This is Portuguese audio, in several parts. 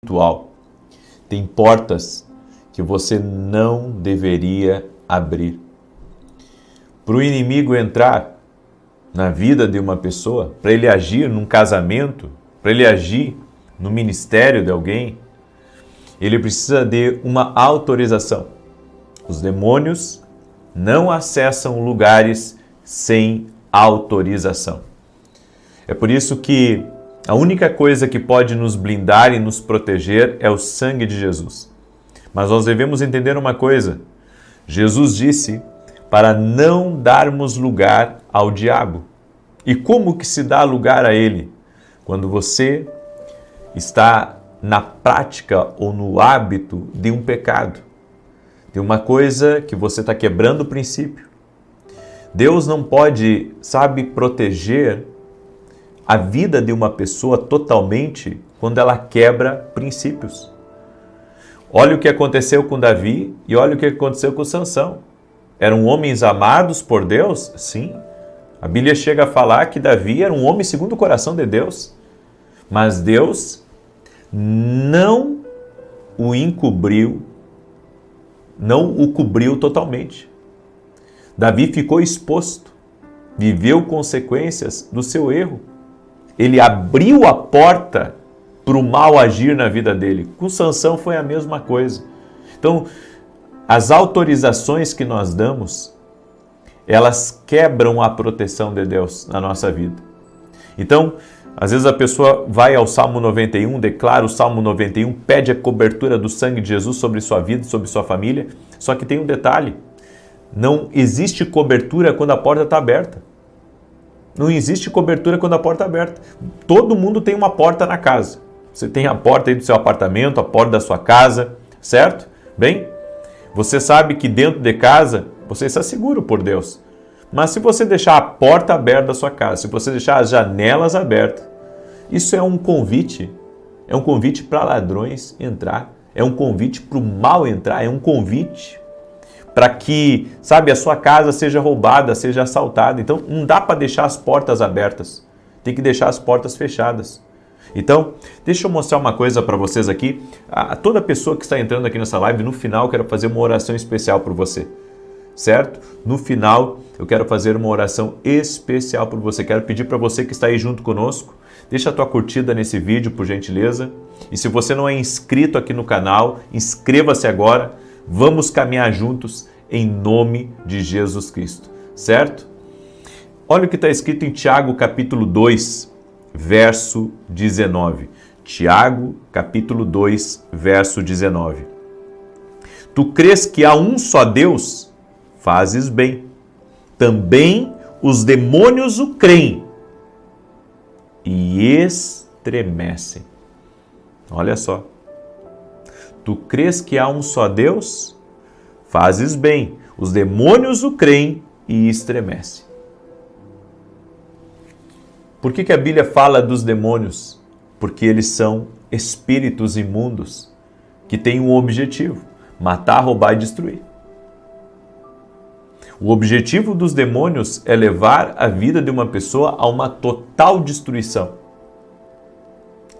espiritual. Tem portas que você não deveria abrir. Para o inimigo entrar na vida de uma pessoa, para ele agir num casamento, para ele agir no ministério de alguém, ele precisa de uma autorização. Os demônios não acessam lugares sem autorização. É por isso que a única coisa que pode nos blindar e nos proteger é o sangue de Jesus. Mas nós devemos entender uma coisa. Jesus disse para não darmos lugar ao diabo. E como que se dá lugar a ele? Quando você está na prática ou no hábito de um pecado, de uma coisa que você está quebrando o princípio. Deus não pode, proteger a vida de uma pessoa totalmente quando ela quebra princípios. Olha o que aconteceu com Davi e olha o que aconteceu com Sansão. Eram homens amados por Deus? Sim. A Bíblia chega a falar que Davi era um homem segundo o coração de Deus. Mas Deus não o encobriu, não o cobriu totalmente. Davi ficou exposto, viveu consequências do seu erro. Ele abriu a porta para o mal agir na vida dele. Com Sansão foi a mesma coisa. Então, as autorizações que nós damos, elas quebram a proteção de Deus na nossa vida. Então, às vezes a pessoa vai ao Salmo 91, declara o Salmo 91, pede a cobertura do sangue de Jesus sobre sua vida, sobre sua família. Só que tem um detalhe, não existe cobertura quando a porta está aberta. Não existe cobertura quando a porta é aberta. Todo mundo tem uma porta na casa. Você tem a porta aí do seu apartamento, a porta da sua casa, certo? Bem, você sabe que dentro de casa você está seguro por Deus. Mas se você deixar a porta aberta da sua casa, se você deixar as janelas abertas, isso é um convite. É um convite para ladrões entrar. É um convite para o mal entrar. É um convite para que, a sua casa seja roubada, seja assaltada. Então, não dá para deixar as portas abertas. Tem que deixar as portas fechadas. Então, deixa eu mostrar uma coisa para vocês aqui. A toda pessoa que está entrando aqui nessa live, no final, eu quero fazer uma oração especial por você. Certo? No final, eu quero fazer uma oração especial por você. Quero pedir para você que está aí junto conosco, deixa a tua curtida nesse vídeo, por gentileza. E se você não é inscrito aqui no canal, inscreva-se agora. Vamos caminhar juntos em nome de Jesus Cristo, certo? Olha o que está escrito em Tiago, capítulo 2, verso 19. Tiago, capítulo 2, verso 19. Tu crês que há um só Deus? Fazes bem. Também os demônios o creem e estremecem. Olha só. Tu crês que há um só Deus? Fazes bem. Os demônios o creem e estremecem. Por que a Bíblia fala dos demônios? Porque eles são espíritos imundos que têm um objetivo: matar, roubar e destruir. O objetivo dos demônios é levar a vida de uma pessoa a uma total destruição.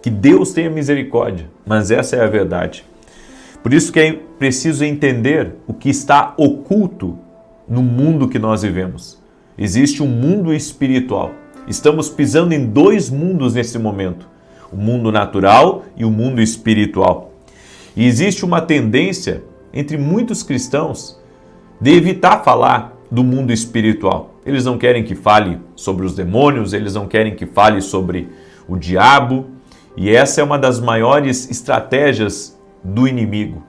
Que Deus tenha misericórdia, mas essa é a verdade. Por isso que é preciso entender o que está oculto no mundo que nós vivemos. Existe um mundo espiritual. Estamos pisando em dois mundos nesse momento. O mundo natural e o mundo espiritual. E existe uma tendência entre muitos cristãos de evitar falar do mundo espiritual. Eles não querem que fale sobre os demônios, eles não querem que fale sobre o diabo. E essa é uma das maiores estratégias do inimigo.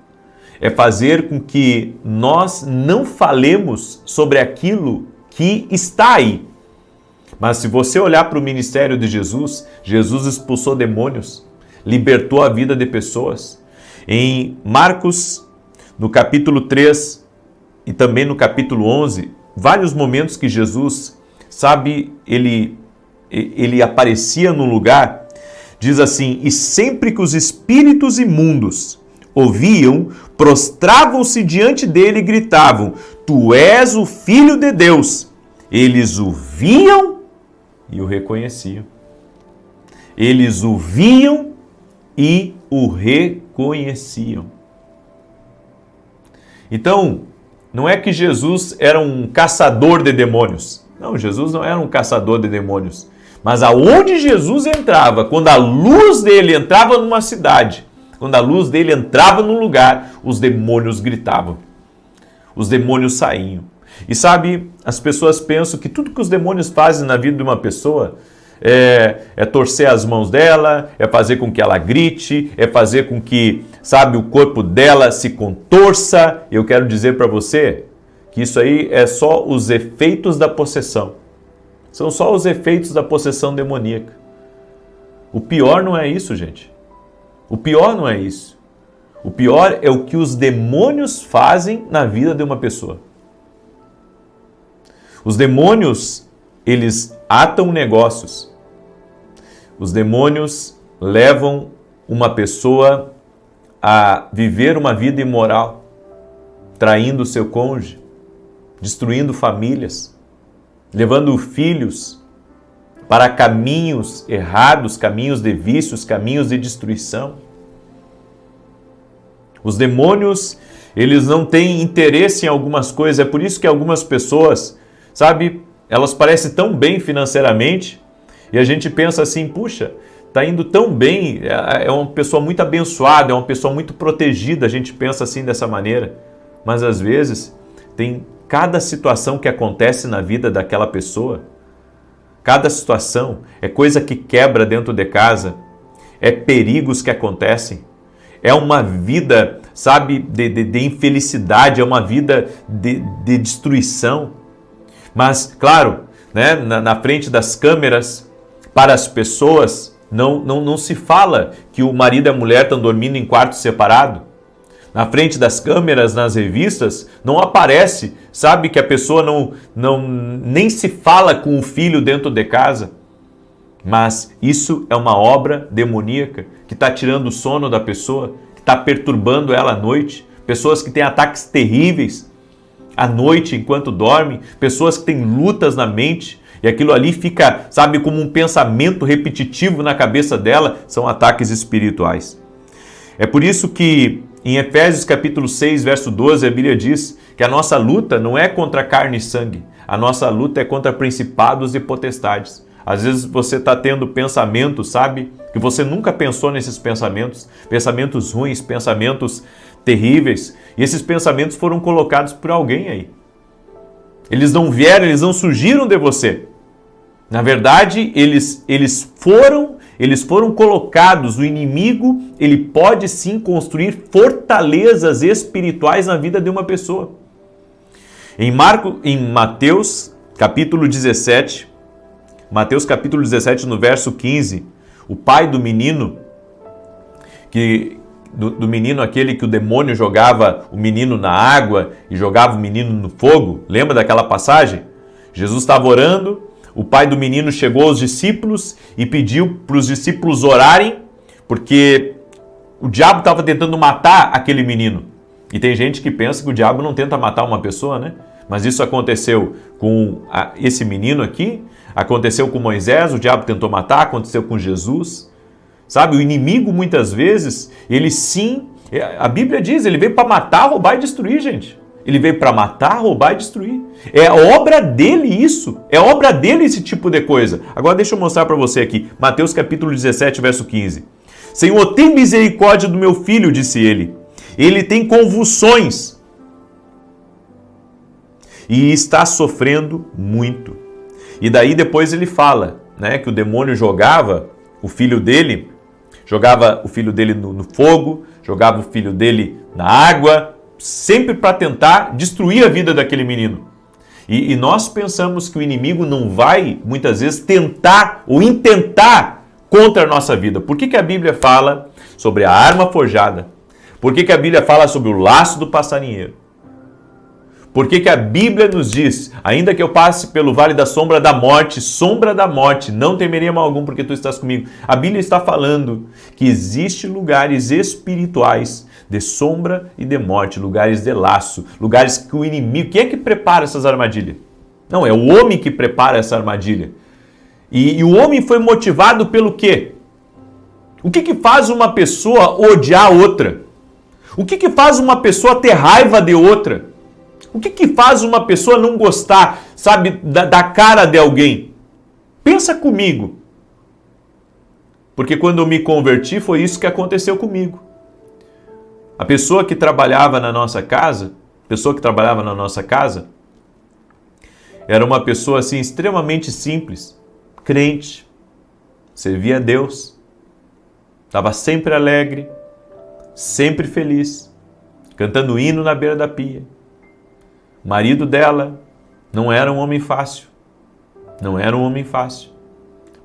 É fazer com que nós não falemos sobre aquilo que está aí. Mas se você olhar para o ministério de Jesus, Jesus expulsou demônios, libertou a vida de pessoas. Em Marcos, no capítulo 3 e também no capítulo 11, vários momentos que Jesus, ele aparecia no lugar, diz assim: e sempre que os espíritos imundos ouviam, prostravam-se diante dele e gritavam: Tu és o Filho de Deus. Eles o viam e o reconheciam. Eles o viam e o reconheciam. Então, não é que Jesus era um caçador de demônios. Não, Jesus não era um caçador de demônios. Mas aonde Jesus entrava, quando a luz dele entrava numa cidade, quando a luz dele entrava num lugar, os demônios gritavam. Os demônios saíam. E sabe, as pessoas pensam que tudo que os demônios fazem na vida de uma pessoa é torcer as mãos dela, é fazer com que ela grite, é fazer com que, sabe, o corpo dela se contorça. Eu quero dizer para você que isso aí é só os efeitos da possessão. São só os efeitos da possessão demoníaca. O pior não é isso, gente. O pior não é isso. O pior é o que os demônios fazem na vida de uma pessoa. Os demônios, eles atam negócios. Os demônios levam uma pessoa a viver uma vida imoral, traindo o seu cônjuge, destruindo famílias, levando filhos para caminhos errados, caminhos de vícios, caminhos de destruição. Os demônios, eles não têm interesse em algumas coisas, é por isso que algumas pessoas, sabe, elas parecem tão bem financeiramente e a gente pensa assim, puxa, está indo tão bem, é uma pessoa muito abençoada, é uma pessoa muito protegida, a gente pensa assim dessa maneira, mas às vezes tem cada situação que acontece na vida daquela pessoa, cada situação é coisa que quebra dentro de casa, é perigos que acontecem, é uma vida, sabe, de infelicidade, é uma vida de destruição. Mas, claro, né, na frente das câmeras, para as pessoas, não se fala que o marido e a mulher estão dormindo em quarto separado. Na frente das câmeras, nas revistas, não aparece, sabe, que a pessoa nem se fala com o filho dentro de casa. Mas isso é uma obra demoníaca que está tirando o sono da pessoa, que está perturbando ela à noite. Pessoas que têm ataques terríveis à noite enquanto dormem, pessoas que têm lutas na mente e aquilo ali fica, sabe, como um pensamento repetitivo na cabeça dela, são ataques espirituais. É por isso que em Efésios capítulo 6, verso 12, a Bíblia diz que a nossa luta não é contra carne e sangue, a nossa luta é contra principados e potestades. Às vezes você está tendo pensamentos, sabe, que você nunca pensou nesses pensamentos, pensamentos ruins, pensamentos terríveis, e esses pensamentos foram colocados por alguém aí. Eles não vieram, eles não surgiram de você. Na verdade, eles foram colocados. O inimigo, ele pode sim construir fortalezas espirituais na vida de uma pessoa. Em Mateus capítulo 17, no verso 15, o pai do menino, do menino aquele que o demônio jogava o menino na água e jogava o menino no fogo, lembra daquela passagem? Jesus estava orando, o pai do menino chegou aos discípulos e pediu para os discípulos orarem, porque o diabo estava tentando matar aquele menino. E tem gente que pensa que o diabo não tenta matar uma pessoa, né? Mas isso aconteceu com esse menino aqui, aconteceu com Moisés, o diabo tentou matar, aconteceu com Jesus. Sabe, o inimigo muitas vezes, ele sim, a Bíblia diz, ele veio para matar, roubar e destruir, gente. Ele veio para matar, roubar e destruir. É obra dele isso, é obra dele esse tipo de coisa. Agora deixa eu mostrar para você aqui, Mateus capítulo 17, verso 15. Senhor, tem misericórdia do meu filho, disse ele. Ele tem convulsões e está sofrendo muito. E daí depois ele fala, né, que o demônio jogava o filho dele no fogo, jogava o filho dele na água, sempre para tentar destruir a vida daquele menino. E nós pensamos que o inimigo não vai, muitas vezes, tentar ou intentar contra a nossa vida. Por que a Bíblia fala sobre a arma forjada? Por que a Bíblia fala sobre o laço do passarinheiro? Por que a Bíblia nos diz, ainda que eu passe pelo vale da sombra da morte, não temerei mal algum porque tu estás comigo. A Bíblia está falando que existem lugares espirituais de sombra e de morte, lugares de laço, lugares que o inimigo... Quem é que prepara essas armadilhas? Não, é o homem que prepara essa armadilha. E o homem foi motivado pelo quê? O que faz uma pessoa odiar outra? O que faz uma pessoa ter raiva de outra? O que faz uma pessoa não gostar, sabe, da cara de alguém? Pensa comigo. Porque quando eu me converti, foi isso que aconteceu comigo. A pessoa que trabalhava na nossa casa, era uma pessoa assim extremamente simples, crente, servia a Deus, estava sempre alegre, sempre feliz, cantando hino na beira da pia. O marido dela não era um homem fácil,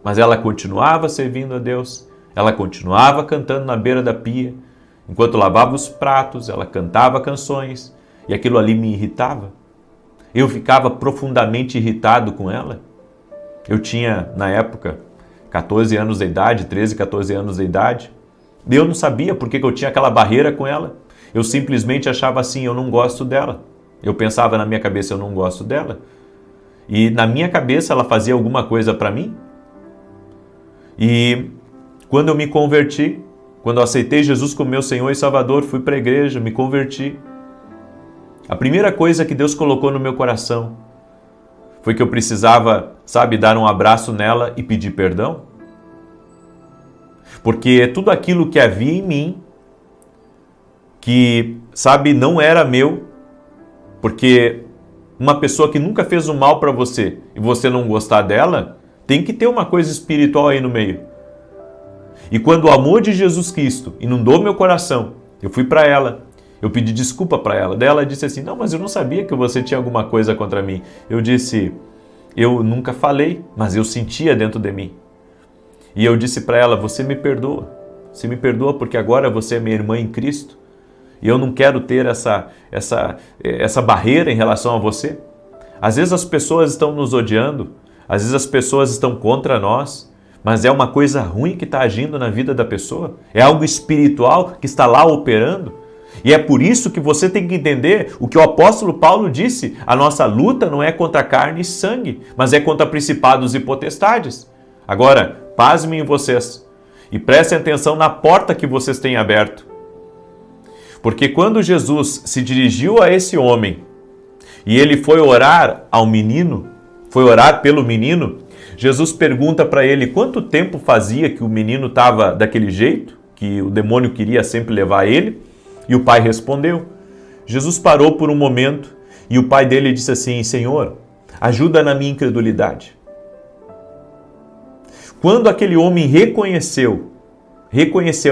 mas ela continuava servindo a Deus, ela continuava cantando na beira da pia, enquanto lavava os pratos, ela cantava canções, e aquilo ali me irritava. Eu ficava profundamente irritado com ela. Eu tinha, na época, 14 anos de idade, 13, 14 anos de idade. E eu não sabia por que eu tinha aquela barreira com ela. Eu simplesmente achava assim, eu não gosto dela. Eu pensava na minha cabeça, eu não gosto dela. E na minha cabeça ela fazia alguma coisa para mim. E quando eu me converti, quando eu aceitei Jesus como meu Senhor e Salvador, fui para a igreja, me converti. A primeira coisa que Deus colocou no meu coração foi que eu precisava, sabe, dar um abraço nela e pedir perdão. Porque tudo aquilo que havia em mim, que, sabe, não era meu, porque uma pessoa que nunca fez o mal para você e você não gostar dela, tem que ter uma coisa espiritual aí no meio. E quando o amor de Jesus Cristo inundou meu coração, eu fui para ela, eu pedi desculpa para ela. Daí ela disse assim, não, mas eu não sabia que você tinha alguma coisa contra mim. Eu disse, eu nunca falei, mas eu sentia dentro de mim. E eu disse para ela, você me perdoa porque agora você é minha irmã em Cristo. E eu não quero ter essa barreira em relação a você. Às vezes as pessoas estão nos odiando, às vezes as pessoas estão contra nós, mas é uma coisa ruim que está agindo na vida da pessoa, é algo espiritual que está lá operando. E é por isso que você tem que entender o que o apóstolo Paulo disse, a nossa luta não é contra carne e sangue, mas é contra principados e potestades. Agora, pasmem vocês e prestem atenção na porta que vocês têm aberto. Porque quando Jesus se dirigiu a esse homem e ele foi orar ao menino, foi orar pelo menino, Jesus pergunta para ele quanto tempo fazia que o menino estava daquele jeito, que o demônio queria sempre levar ele, e o pai respondeu. Jesus parou por um momento e o pai dele disse assim, Senhor, ajuda na minha incredulidade. Quando aquele homem reconheceu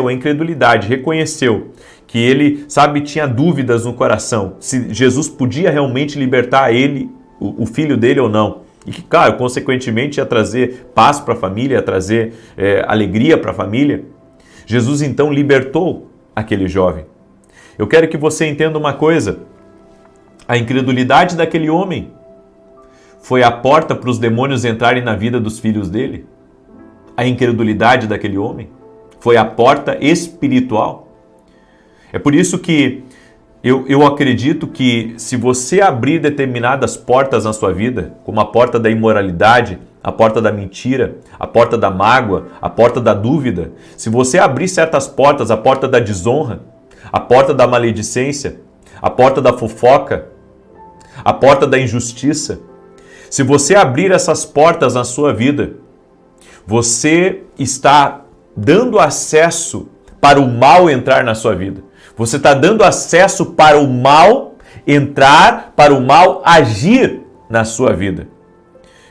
a incredulidade, reconheceu que ele, sabe, tinha dúvidas no coração, se Jesus podia realmente libertar ele, o filho dele ou não. E que, claro, consequentemente ia trazer paz para a família, ia trazer alegria para a família. Jesus então libertou aquele jovem. Eu quero que você entenda uma coisa. A incredulidade daquele homem foi a porta para os demônios entrarem na vida dos filhos dele. A incredulidade daquele homem foi a porta espiritual. É por isso que eu acredito que se você abrir determinadas portas na sua vida, como a porta da imoralidade, a porta da mentira, a porta da mágoa, a porta da dúvida, se você abrir certas portas, a porta da desonra, a porta da maledicência, a porta da fofoca, a porta da injustiça, se você abrir essas portas na sua vida, você está dando acesso para o mal entrar na sua vida. Você está dando acesso para o mal entrar, para o mal agir na sua vida.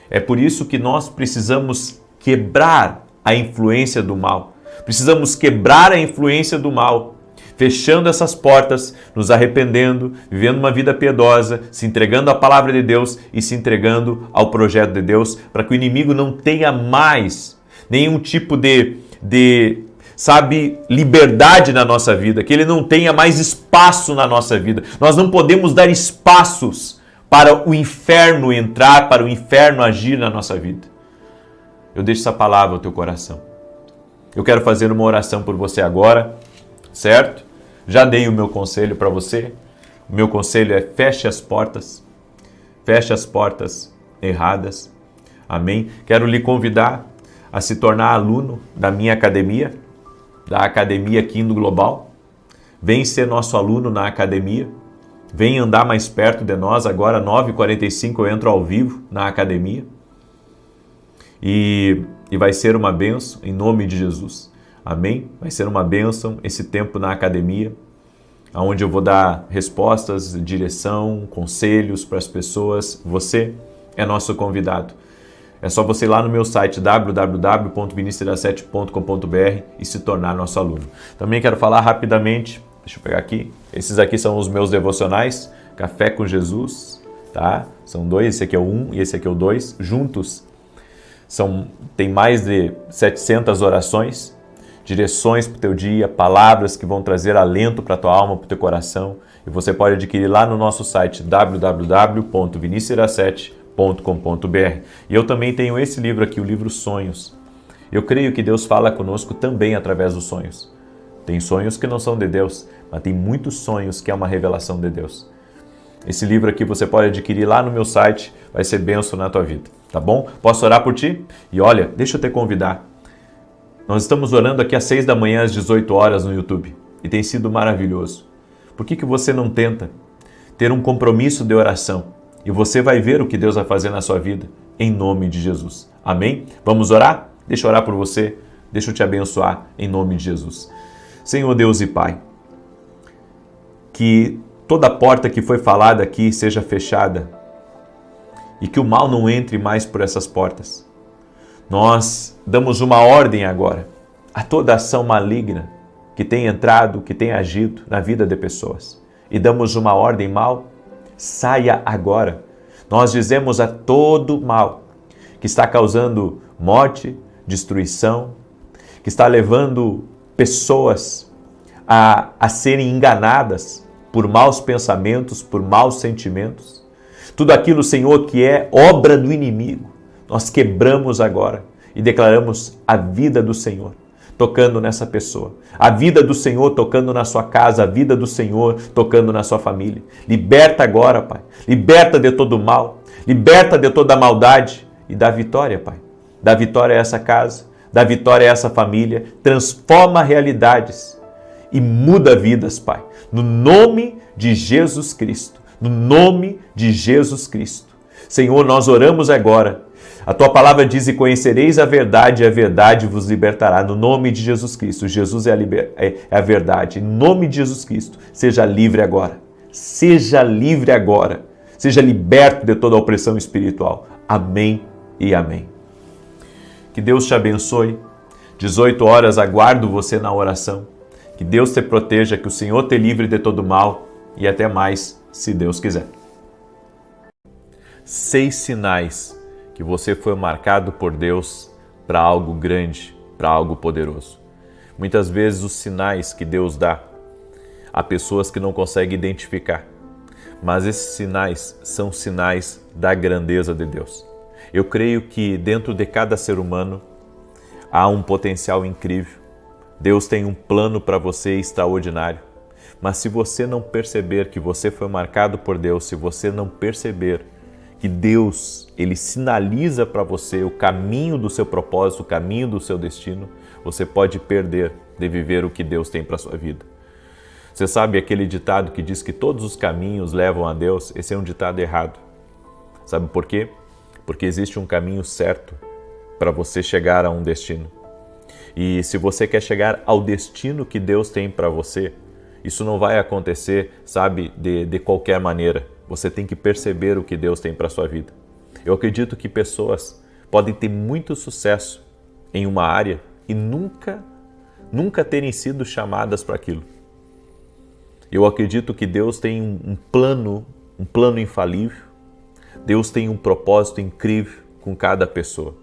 É por isso que nós precisamos quebrar a influência do mal. Precisamos quebrar a influência do mal, fechando essas portas, nos arrependendo, vivendo uma vida piedosa, se entregando à palavra de Deus e se entregando ao projeto de Deus, para que o inimigo não tenha mais nenhum tipo de liberdade na nossa vida, que ele não tenha mais espaço na nossa vida. Nós não podemos dar espaços para o inferno entrar, para o inferno agir na nossa vida. Eu deixo essa palavra ao teu coração. Eu quero fazer uma oração por você agora, certo? Já dei o meu conselho para você. O meu conselho é feche as portas erradas. Amém? Quero lhe convidar a se tornar aluno da minha academia. da academia aqui no Global. Vem ser nosso aluno na academia. Vem andar mais perto de nós. Agora, 9h45, eu entro ao vivo na academia. E vai ser uma bênção em nome de Jesus. Amém? Vai ser uma bênção esse tempo na academia, onde eu vou dar respostas, direção, conselhos para as pessoas. Você é nosso convidado. É só você ir lá no meu site www.vinicius17.com.br e se tornar nosso aluno. Também quero falar rapidamente, deixa eu pegar aqui, esses aqui são os meus devocionais, Café com Jesus, tá? São dois, esse aqui é o 1 e esse aqui é o 2, juntos tem mais de 700 orações, direções para o teu dia, palavras que vão trazer alento para a tua alma, para o teu coração, e você pode adquirir lá no nosso site www.vinicius17.com.br. E eu também tenho esse livro aqui, o livro Sonhos. Eu creio que Deus fala conosco também através dos sonhos. Tem sonhos que não são de Deus, mas tem muitos sonhos que é uma revelação de Deus. Esse livro aqui você pode adquirir lá no meu site, vai ser bênção na tua vida, tá bom? Posso orar por ti? E olha, deixa eu te convidar. Nós estamos orando aqui às 6 da manhã, às 18 horas no YouTube, e tem sido maravilhoso. Por que você não tenta ter um compromisso de oração? E você vai ver o que Deus vai fazer na sua vida, em nome de Jesus. Amém? Vamos orar? Deixa eu orar por você, deixa eu te abençoar, em nome de Jesus. Senhor Deus e Pai, que toda porta que foi falada aqui seja fechada e que o mal não entre mais por essas portas. Nós damos uma ordem agora a toda ação maligna que tem entrado, que tem agido na vida de pessoas. E damos uma ordem mal, saia agora. Nós dizemos a todo mal que está causando morte, destruição, que está levando pessoas a serem enganadas por maus pensamentos, por maus sentimentos. Tudo aquilo, Senhor, que é obra do inimigo, nós quebramos agora e declaramos a vida do Senhor tocando nessa pessoa. A vida do Senhor tocando na sua casa, a vida do Senhor tocando na sua família. Liberta agora, Pai. Liberta de todo o mal, liberta de toda a maldade e dá vitória, Pai. Dá vitória a essa casa, dá vitória a essa família, transforma realidades e muda vidas, Pai. No nome de Jesus Cristo, no nome de Jesus Cristo. Senhor, nós oramos agora. A tua palavra diz: e conhecereis a verdade vos libertará. No nome de Jesus Cristo. Jesus é a verdade. Em nome de Jesus Cristo, seja livre agora. Seja livre agora. Seja liberto de toda a opressão espiritual. Amém e amém. Que Deus te abençoe. 18 horas aguardo você na oração. Que Deus te proteja, que o Senhor te livre de todo mal. E até mais, se Deus quiser. 6 sinais que você foi marcado por Deus para algo grande, para algo poderoso. Muitas vezes os sinais que Deus dá a pessoas que não conseguem identificar, mas esses sinais são sinais da grandeza de Deus. Eu creio que dentro de cada ser humano há um potencial incrível. Deus tem um plano para você extraordinário, mas se você não perceber que você foi marcado por Deus, se você não perceber que Deus, Ele sinaliza para você o caminho do seu propósito, o caminho do seu destino, você pode perder de viver o que Deus tem para a sua vida. Você sabe aquele ditado que diz que todos os caminhos levam a Deus? Esse é um ditado errado. Sabe por quê? Porque existe um caminho certo para você chegar a um destino. E se você quer chegar ao destino que Deus tem para você, isso não vai acontecer, sabe, de qualquer maneira. Você tem que perceber o que Deus tem para a sua vida. Eu acredito que pessoas podem ter muito sucesso em uma área e nunca terem sido chamadas para aquilo. Eu acredito que Deus tem um plano infalível. Deus tem um propósito incrível com cada pessoa.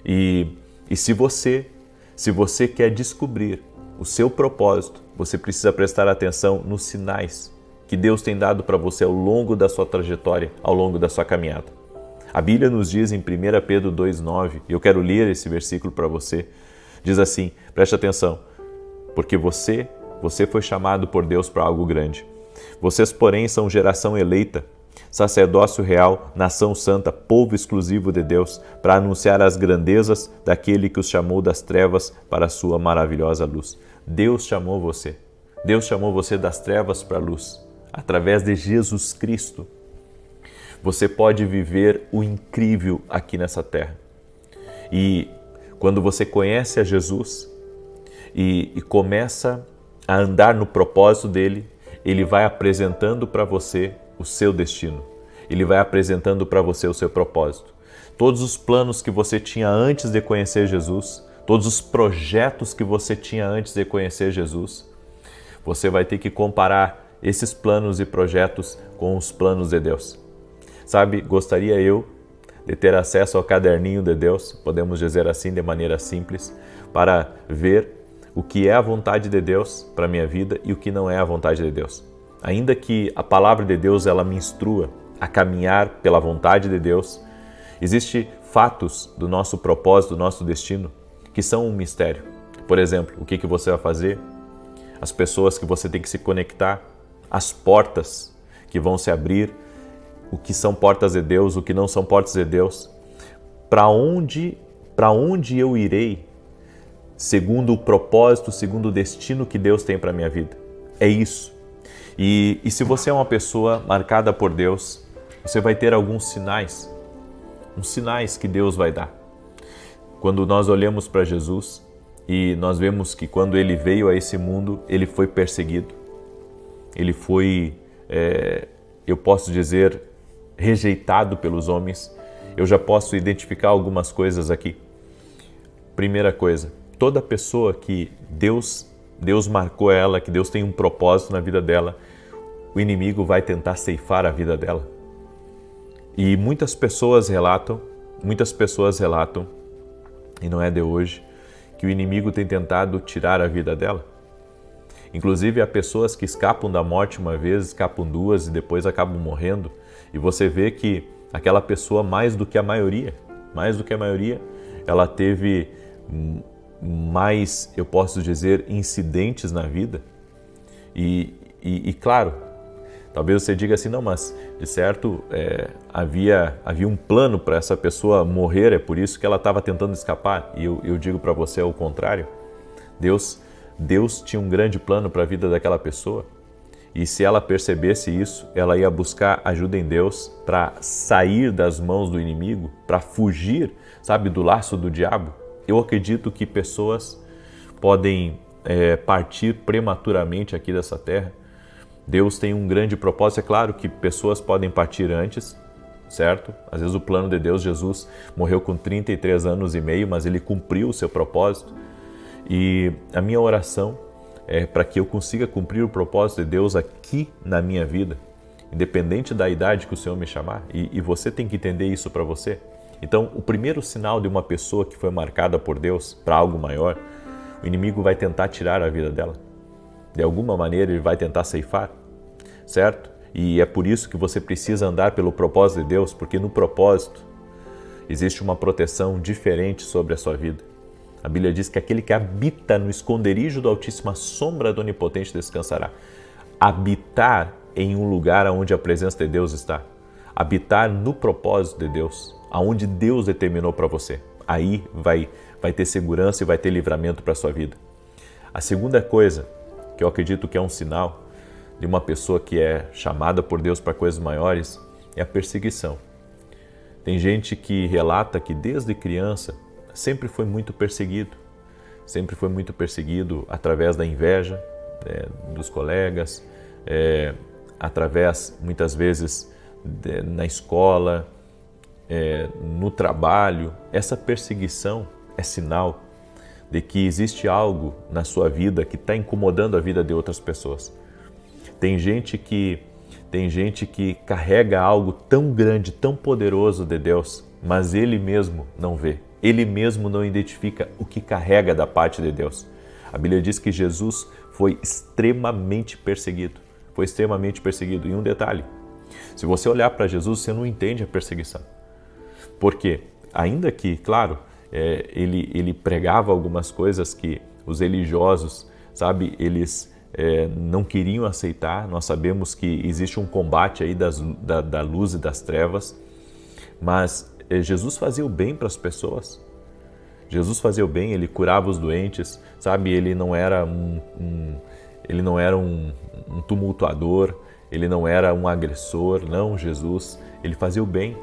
E se você quer descobrir o seu propósito, você precisa prestar atenção nos sinais que Deus tem dado para você ao longo da sua trajetória, ao longo da sua caminhada. A Bíblia nos diz em 1 Pedro 2,9, e eu quero ler esse versículo para você, diz assim, preste atenção, porque você foi chamado por Deus para algo grande. Vocês, porém, são geração eleita, sacerdócio real, nação santa, povo exclusivo de Deus, para anunciar as grandezas daquele que os chamou das trevas para a sua maravilhosa luz. Deus chamou você. Deus chamou você das trevas para a luz, através de Jesus Cristo. Você pode viver o incrível aqui nessa terra. E quando você conhece a Jesus e começa a andar no propósito dele, ele vai apresentando para você o seu destino. Ele vai apresentando para você o seu propósito. Todos os planos que você tinha antes de conhecer Jesus, todos os projetos que você tinha antes de conhecer Jesus, você vai ter que comparar esses planos e projetos com os planos de Deus. Sabe, gostaria eu de ter acesso ao caderninho de Deus, podemos dizer assim de maneira simples, para ver o que é a vontade de Deus para a minha vida e o que não é a vontade de Deus. Ainda que a palavra de Deus ela me instrua a caminhar pela vontade de Deus, existem fatos do nosso propósito, do nosso destino, que são um mistério. Por exemplo, o que você vai fazer, as pessoas que você tem que se conectar, as portas que vão se abrir, o que são portas de Deus, o que não são portas de Deus, para onde eu irei, segundo o propósito, segundo o destino que Deus tem para a minha vida. É isso. E se você é uma pessoa marcada por Deus, você vai ter alguns sinais, uns sinais que Deus vai dar. Quando nós olhamos para Jesus e nós vemos que quando ele veio a esse mundo, ele foi perseguido. Ele foi, eu posso dizer, rejeitado pelos homens. Eu já posso identificar algumas coisas aqui. Primeira coisa, toda pessoa que Deus marcou ela, que Deus tem um propósito na vida dela, o inimigo vai tentar ceifar a vida dela. E muitas pessoas relatam, e não é de hoje, que o inimigo tem tentado tirar a vida dela. Inclusive, há pessoas que escapam da morte uma vez, escapam duas e depois acabam morrendo. E você vê que aquela pessoa, mais do que a maioria, ela teve mais, eu posso dizer, incidentes na vida. E claro, talvez você diga assim, não, mas de certo havia um plano para essa pessoa morrer, é por isso que ela estava tentando escapar. E eu digo para você o contrário. Deus tinha um grande plano para a vida daquela pessoa. E se ela percebesse isso, ela ia buscar ajuda em Deus para sair das mãos do inimigo, para fugir, sabe, do laço do diabo. Eu acredito que pessoas podem partir prematuramente aqui dessa terra. Deus tem um grande propósito. É claro que pessoas podem partir antes, certo? Às vezes o plano de Deus, Jesus morreu com 33 anos e meio, mas ele cumpriu o seu propósito. E a minha oração é para que eu consiga cumprir o propósito de Deus aqui na minha vida, independente da idade que o Senhor me chamar. E você tem que entender isso para você. Então, o primeiro sinal de uma pessoa que foi marcada por Deus para algo maior, o inimigo vai tentar tirar a vida dela. De alguma maneira, ele vai tentar ceifar, certo? E é por isso que você precisa andar pelo propósito de Deus, porque no propósito existe uma proteção diferente sobre a sua vida. A Bíblia diz que aquele que habita no esconderijo do Altíssimo, a sombra do Onipotente descansará. Habitar em um lugar onde a presença de Deus está. Habitar no propósito de Deus, aonde Deus determinou para você. Aí vai ter segurança e vai ter livramento para a sua vida. A segunda coisa, que eu acredito que é um sinal de uma pessoa que é chamada por Deus para coisas maiores, é a perseguição. Tem gente que relata que desde criança sempre foi muito perseguido através da inveja dos colegas, através, muitas vezes, na escola, no trabalho. Essa perseguição é sinal de que existe algo na sua vida que está incomodando a vida de outras pessoas. Tem gente que carrega algo tão grande, tão poderoso de Deus, mas ele mesmo não vê. Ele mesmo não identifica o que carrega da parte de Deus. A Bíblia diz que Jesus foi extremamente perseguido. E um detalhe, se você olhar para Jesus, você não entende a perseguição. Por quê? Ainda que, claro, ele pregava algumas coisas que os religiosos, sabe, eles não queriam aceitar. Nós sabemos que existe um combate aí da luz e das trevas, mas Jesus fazia o bem para as pessoas. Jesus fazia o bem, ele curava os doentes, sabe? Ele não era um tumultuador, ele não era um agressor, não. Jesus, ele fazia o bem,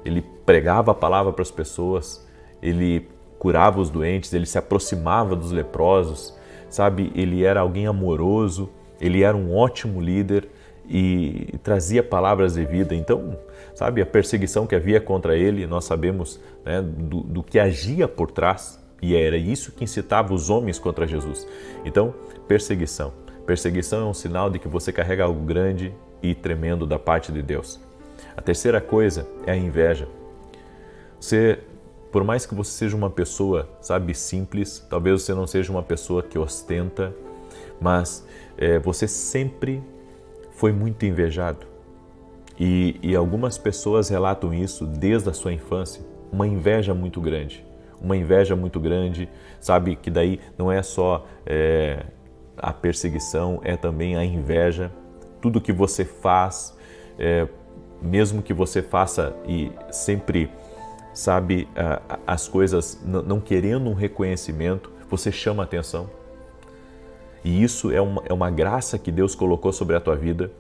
ele pregava a palavra para as pessoas, ele curava os doentes, ele se aproximava dos leprosos, sabe? Ele era alguém amoroso, ele era um ótimo líder e trazia palavras de vida. Então, sabe, a perseguição que havia contra ele, nós sabemos, né, do que agia por trás, e era isso que incitava os homens contra Jesus. Então, perseguição. Perseguição é um sinal de que você carrega algo grande e tremendo da parte de Deus. A terceira coisa é a inveja. Por mais que você seja uma pessoa, sabe, simples, talvez você não seja uma pessoa que ostenta, mas você sempre foi muito invejado. E algumas pessoas relatam isso desde a sua infância, uma inveja muito grande. Uma inveja muito grande, sabe, que daí não é só a perseguição, é também a inveja. Tudo que você faz, mesmo que você faça e sempre, sabe, as coisas não querendo um reconhecimento, você chama atenção. E isso é uma graça que Deus colocou sobre a tua vida.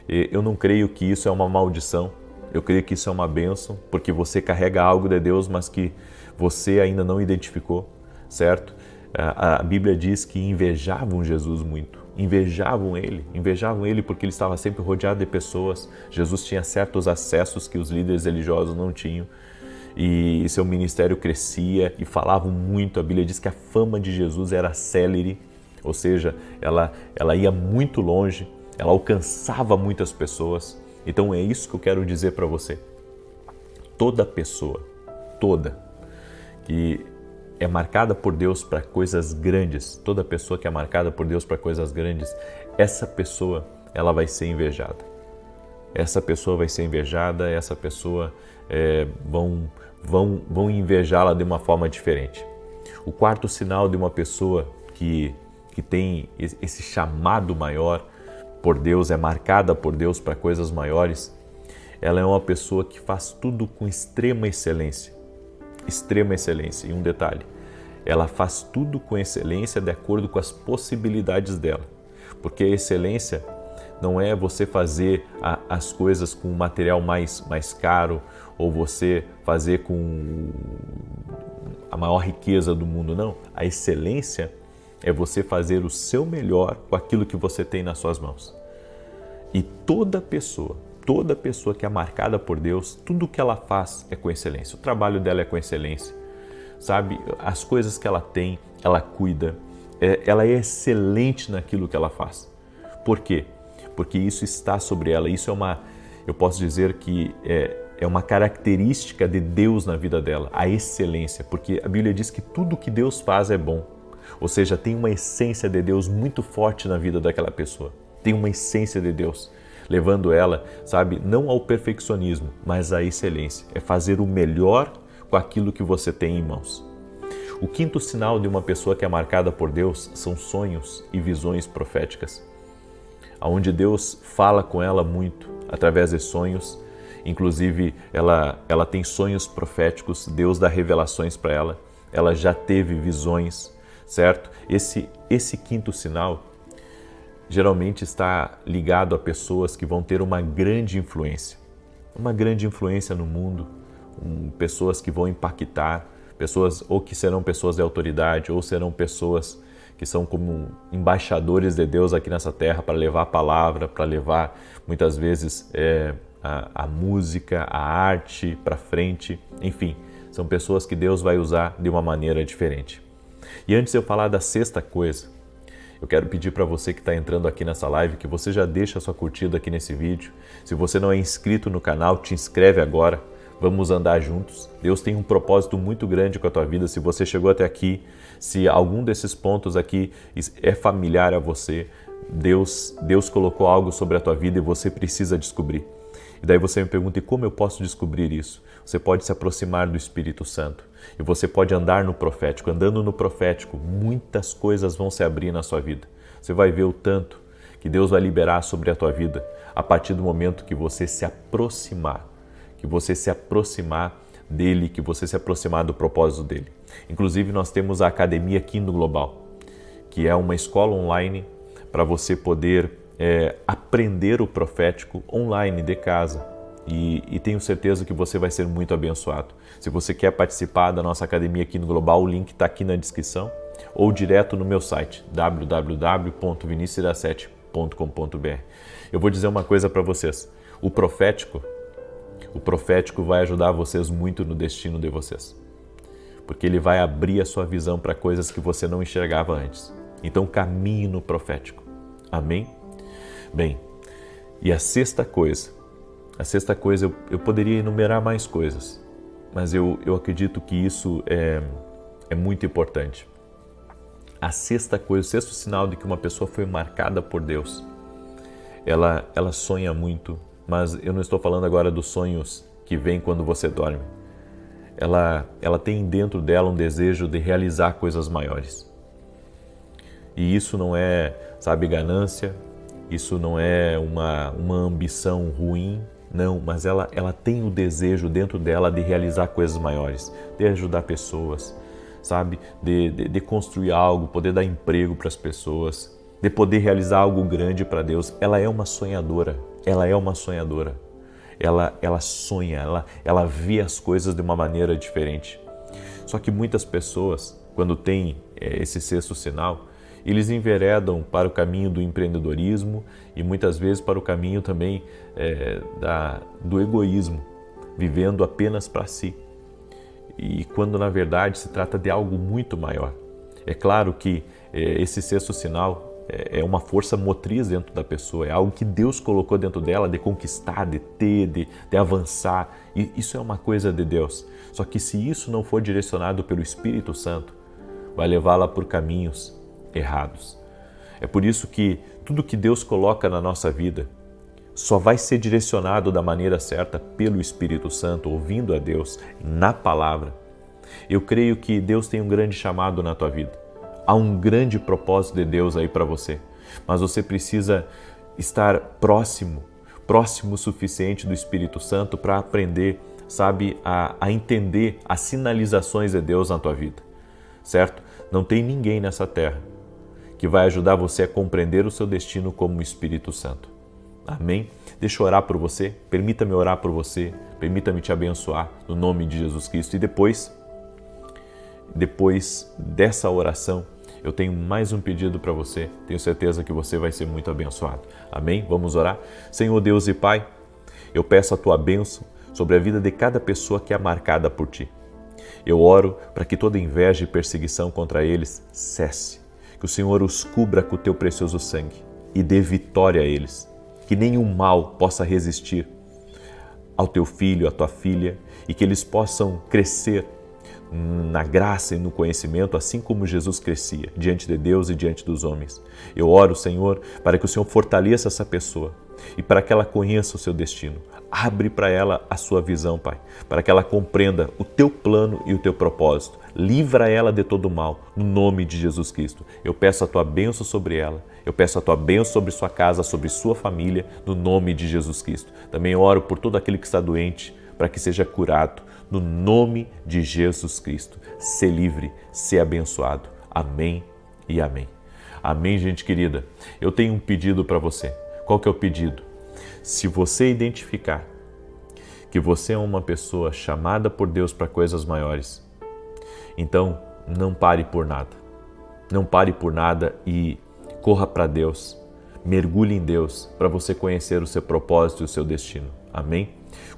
Eu não creio que isso é uma maldição. Eu creio que isso é uma bênção, porque você carrega algo de Deus, mas que você ainda não identificou, certo? A Bíblia diz que invejavam Jesus muito. Invejavam ele porque ele estava sempre rodeado de pessoas. Jesus tinha certos acessos que os líderes religiosos não tinham. E seu ministério crescia e falavam muito. A Bíblia diz que a fama de Jesus era célere, ou seja, ela ia muito longe, ela alcançava muitas pessoas. Então é isso que eu quero dizer para você. Toda pessoa, que é marcada por Deus para coisas grandes, toda pessoa que é marcada por Deus para coisas grandes, essa pessoa, ela vai ser invejada. Essa pessoa vai ser invejada, essa pessoa vão invejá-la de uma forma diferente. O quarto sinal de uma pessoa que tem esse chamado maior por Deus, é marcada por Deus para coisas maiores, ela é uma pessoa que faz tudo com extrema excelência. Extrema excelência. E um detalhe, ela faz tudo com excelência de acordo com as possibilidades dela. Porque a excelência não é você fazer as coisas com um material mais caro ou você fazer com a maior riqueza do mundo, não. A excelência é você fazer o seu melhor com aquilo que você tem nas suas mãos. E toda pessoa que é marcada por Deus, tudo que ela faz é com excelência. O trabalho dela é com excelência, sabe? As coisas que ela tem, ela cuida. Ela é excelente naquilo que ela faz. Por quê? Porque isso está sobre ela. Isso eu posso dizer que é uma característica de Deus na vida dela, a excelência. Porque a Bíblia diz que tudo que Deus faz é bom. Ou seja, tem uma essência de Deus muito forte na vida daquela pessoa. Tem uma essência de Deus, levando ela, sabe, não ao perfeccionismo, mas à excelência. É fazer o melhor com aquilo que você tem em mãos. O quinto sinal de uma pessoa que é marcada por Deus são sonhos e visões proféticas, onde Deus fala com ela muito através de sonhos. Inclusive, ela tem sonhos proféticos, Deus dá revelações para ela, ela já teve visões, certo? Esse quinto sinal geralmente está ligado a pessoas que vão ter uma grande influência no mundo, pessoas que vão impactar, pessoas ou que serão pessoas de autoridade ou serão pessoas que são como embaixadores de Deus aqui nessa terra para levar a palavra, para levar muitas vezes a música, a arte para frente, enfim, são pessoas que Deus vai usar de uma maneira diferente. E antes de eu falar da sexta coisa, eu quero pedir para você que está entrando aqui nessa live que você já deixa a sua curtida aqui nesse vídeo. Se você não é inscrito no canal, te inscreve agora. Vamos andar juntos. Deus tem um propósito muito grande com a tua vida. Se você chegou até aqui, se algum desses pontos aqui é familiar a você, Deus colocou algo sobre a tua vida e você precisa descobrir. E daí você me pergunta, e como eu posso descobrir isso? Você pode se aproximar do Espírito Santo e você pode andar no profético. Andando no profético, muitas coisas vão se abrir na sua vida. Você vai ver o tanto que Deus vai liberar sobre a tua vida a partir do momento que você se aproximar, dele, que você se aproximar do propósito dele. Inclusive, nós temos a Academia Kingdom Global, que é uma escola online para você poder aprender o profético online de casa. E tenho certeza que você vai ser muito abençoado. Se você quer participar da nossa Academia Kingdom Global, o link está aqui na descrição ou direto no meu site, www.vinicius17.com.br. Eu vou dizer uma coisa para vocês. O profético vai ajudar vocês muito no destino de vocês. Porque ele vai abrir a sua visão para coisas que você não enxergava antes. Então caminhe no profético. Amém? Bem, e a sexta coisa eu poderia enumerar mais coisas, mas eu acredito que isso é muito importante. A sexta coisa, o sexto sinal de que uma pessoa foi marcada por Deus, ela sonha muito, mas eu não estou falando agora dos sonhos que vêm quando você dorme. Ela tem dentro dela um desejo de realizar coisas maiores. E isso não é, ganância, isso não é uma ambição ruim, não, mas ela tem o desejo dentro dela de realizar coisas maiores, de ajudar pessoas, de construir algo, poder dar emprego para as pessoas, de poder realizar algo grande para Deus. Ela é uma sonhadora, ela sonha, ela vê as coisas de uma maneira diferente. Só que muitas pessoas, quando têm esse sexto sinal, eles enveredam para o caminho do empreendedorismo e muitas vezes para o caminho também do egoísmo, vivendo apenas para si. E quando na verdade se trata de algo muito maior. É claro que esse sexto sinal é uma força motriz dentro da pessoa, é algo que Deus colocou dentro dela de conquistar, de ter, de avançar. E isso é uma coisa de Deus. Só que se isso não for direcionado pelo Espírito Santo, vai levá-la por caminhos errados. É por isso que tudo que Deus coloca na nossa vida só vai ser direcionado da maneira certa pelo Espírito Santo, ouvindo a Deus na palavra. Eu creio que Deus tem um grande chamado na tua vida. Há um grande propósito de Deus aí para você, mas você precisa estar próximo o suficiente do Espírito Santo para aprender, a entender as sinalizações de Deus na tua vida, certo? Não tem ninguém nessa terra que vai ajudar você a compreender o seu destino como o Espírito Santo. Amém? Deixa eu orar por você, permita-me orar por você, permita-me te abençoar no nome de Jesus Cristo. E depois dessa oração, eu tenho mais um pedido para você, tenho certeza que você vai ser muito abençoado. Amém? Vamos orar? Senhor Deus e Pai, eu peço a Tua bênção sobre a vida de cada pessoa que é marcada por Ti. Eu oro para que toda inveja e perseguição contra eles cesse, que o Senhor os cubra com o Teu precioso sangue e dê vitória a eles, que nenhum mal possa resistir ao Teu filho, à Tua filha, e que eles possam crescer na graça e no conhecimento, assim como Jesus crescia diante de Deus e diante dos homens. Eu oro, Senhor, para que o Senhor fortaleça essa pessoa e para que ela conheça o seu destino. Abre para ela a sua visão, Pai, para que ela compreenda o Teu plano e o Teu propósito. Livra ela de todo mal, no nome de Jesus Cristo. Eu peço a Tua bênção sobre ela, eu peço a Tua bênção sobre sua casa, sobre sua família, no nome de Jesus Cristo. Também oro por todo aquele que está doente, para que seja curado, no nome de Jesus Cristo. Ser livre, ser abençoado. Amém e amém. Amém, gente querida. Eu tenho um pedido para você. Qual que é o pedido? Se você identificar que você é uma pessoa chamada por Deus para coisas maiores, então não pare por nada. Não pare por nada e corra para Deus. Mergulhe em Deus para você conhecer o seu propósito e o seu destino. Amém?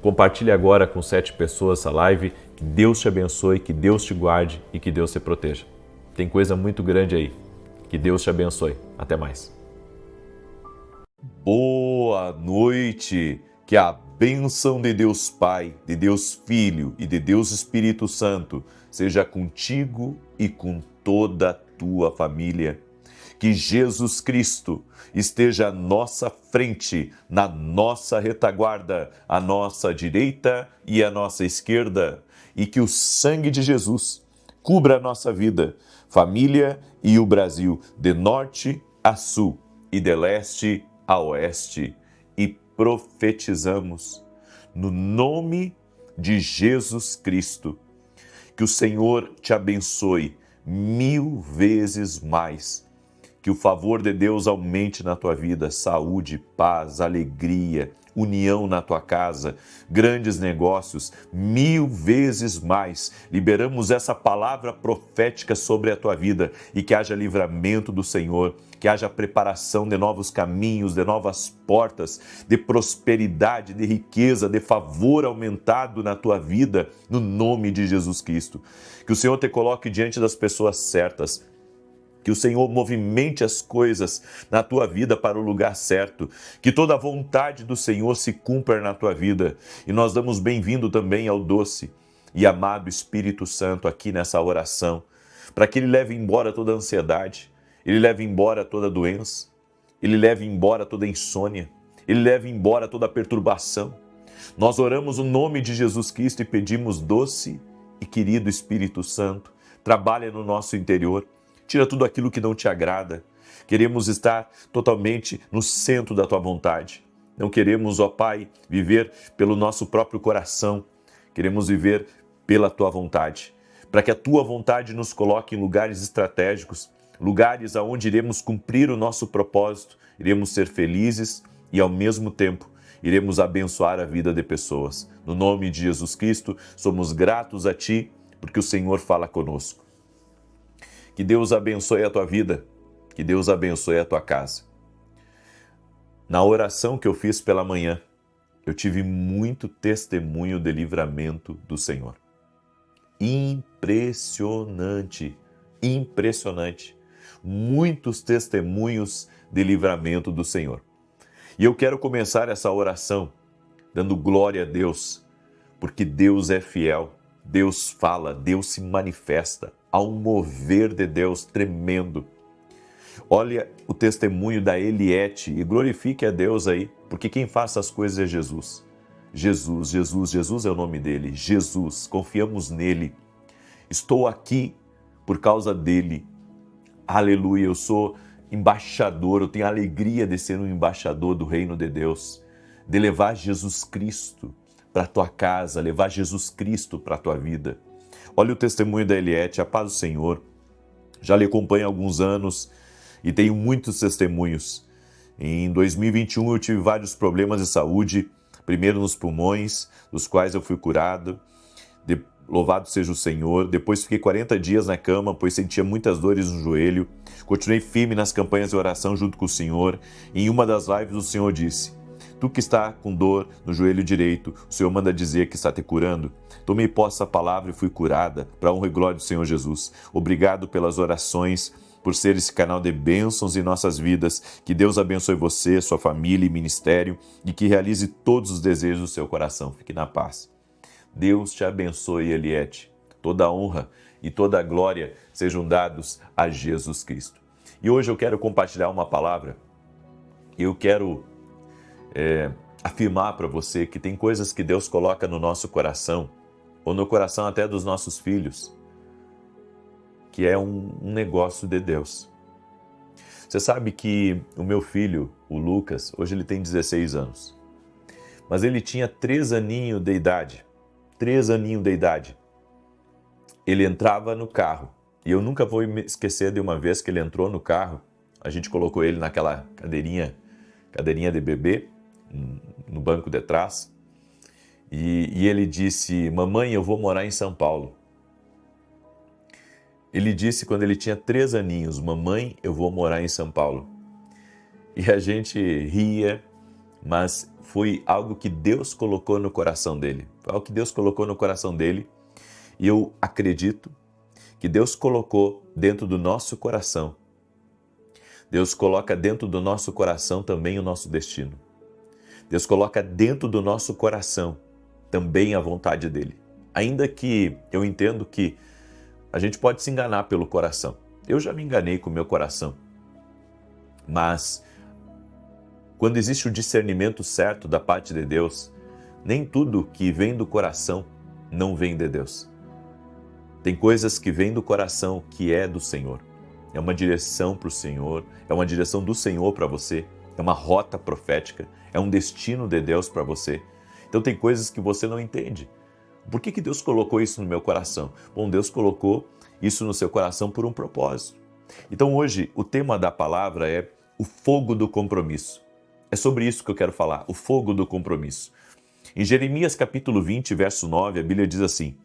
Compartilhe agora com 7 pessoas essa live. Que Deus te abençoe, que Deus te guarde e que Deus te proteja. Tem coisa muito grande aí. Que Deus te abençoe. Até mais. Boa noite! Que a bênção de Deus Pai, de Deus Filho e de Deus Espírito Santo seja contigo e com toda a tua família. Que Jesus Cristo esteja à nossa frente, na nossa retaguarda, à nossa direita e à nossa esquerda, e que o sangue de Jesus cubra a nossa vida, família e o Brasil, de norte a sul e de leste a oeste, e profetizamos no nome de Jesus Cristo, que o Senhor te abençoe 1000 vezes mais, que o favor de Deus aumente na tua vida, saúde, paz, alegria, união na tua casa, grandes negócios, 1000 vezes mais. Liberamos essa palavra profética sobre a tua vida e que haja livramento do Senhor, que haja preparação de novos caminhos, de novas portas, de prosperidade, de riqueza, de favor aumentado na tua vida, no nome de Jesus Cristo. Que o Senhor te coloque diante das pessoas certas, que o Senhor movimente as coisas na tua vida para o lugar certo, que toda a vontade do Senhor se cumpra na tua vida. E nós damos bem-vindo também ao doce e amado Espírito Santo aqui nessa oração, para que Ele leve embora toda a ansiedade, Ele leve embora toda a doença, Ele leve embora toda a insônia, Ele leve embora toda a perturbação. Nós oramos o nome de Jesus Cristo e pedimos, doce e querido Espírito Santo, trabalha no nosso interior, tira tudo aquilo que não te agrada. Queremos estar totalmente no centro da tua vontade. Não queremos, ó Pai, viver pelo nosso próprio coração. Queremos viver pela tua vontade. Para que a tua vontade nos coloque em lugares estratégicos, lugares aonde iremos cumprir o nosso propósito, iremos ser felizes e, ao mesmo tempo, iremos abençoar a vida de pessoas. No nome de Jesus Cristo, somos gratos a Ti, porque o Senhor fala conosco. Que Deus abençoe a tua vida, que Deus abençoe a tua casa. Na oração que eu fiz pela manhã, eu tive muito testemunho de livramento do Senhor. Impressionante, impressionante. Muitos testemunhos de livramento do Senhor. E eu quero começar essa oração dando glória a Deus, porque Deus é fiel, Deus fala, Deus se manifesta. Há um mover de Deus tremendo. Olha o testemunho da Eliette e glorifique a Deus aí, porque quem faz essas coisas é Jesus. Jesus, Jesus, Jesus é o nome dele. Jesus, confiamos nele. Estou aqui por causa dele. Aleluia, eu sou embaixador, eu tenho a alegria de ser um embaixador do reino de Deus, de levar Jesus Cristo para a tua casa, levar Jesus Cristo para a tua vida. Olha o testemunho da Eliette, a paz do Senhor. Já lhe acompanho há alguns anos e tenho muitos testemunhos. Em 2021 eu tive vários problemas de saúde, primeiro nos pulmões, dos quais eu fui curado. Louvado seja o Senhor. Depois fiquei 40 dias na cama, pois sentia muitas dores no joelho. Continuei firme nas campanhas de oração junto com o Senhor. E em uma das lives o Senhor disse: tu que está com dor no joelho direito, o Senhor manda dizer que está te curando. Tomei posse da palavra e fui curada, para a honra e glória do Senhor Jesus. Obrigado pelas orações, por ser esse canal de bênçãos em nossas vidas. Que Deus abençoe você, sua família e ministério e que realize todos os desejos do seu coração. Fique na paz. Deus te abençoe, Eliette. Toda a honra e toda a glória sejam dados a Jesus Cristo. E hoje eu quero compartilhar uma palavra. Eu quero afirmar para você que tem coisas que Deus coloca no nosso coração, ou no coração até dos nossos filhos, que é um negócio de Deus. Você sabe que o meu filho, o Lucas, hoje ele tem 16 anos, mas ele tinha 3 aninhos de idade. 3 aninhos de idade. Ele entrava no carro, e eu nunca vou me esquecer de uma vez que ele entrou no carro, a gente colocou ele naquela cadeirinha de bebê, no banco de trás, e ele disse: mamãe, eu vou morar em São Paulo. Ele disse quando ele tinha 3 aninhos: mamãe, eu vou morar em São Paulo. E a gente ria, mas foi algo que Deus colocou no coração dele. Foi algo que Deus colocou no coração dele, e eu acredito que Deus colocou dentro do nosso coração. Deus coloca dentro do nosso coração também o nosso destino. Deus coloca dentro do nosso coração também a vontade dele. Ainda que eu entendo que a gente pode se enganar pelo coração. Eu já me enganei com o meu coração. Mas quando existe o discernimento certo da parte de Deus, nem tudo que vem do coração não vem de Deus. Tem coisas que vêm do coração que é do Senhor. é uma direção para o Senhor, é uma direção do Senhor para você, é uma rota profética, é um destino de Deus para você. Então tem coisas que você não entende. Por que Deus colocou isso no meu coração? Bom, Deus colocou isso no seu coração por um propósito. Então hoje o tema da palavra é o fogo do compromisso. É sobre isso que eu quero falar, o fogo do compromisso. Em Jeremias capítulo 20, verso 9, a Bíblia diz assim: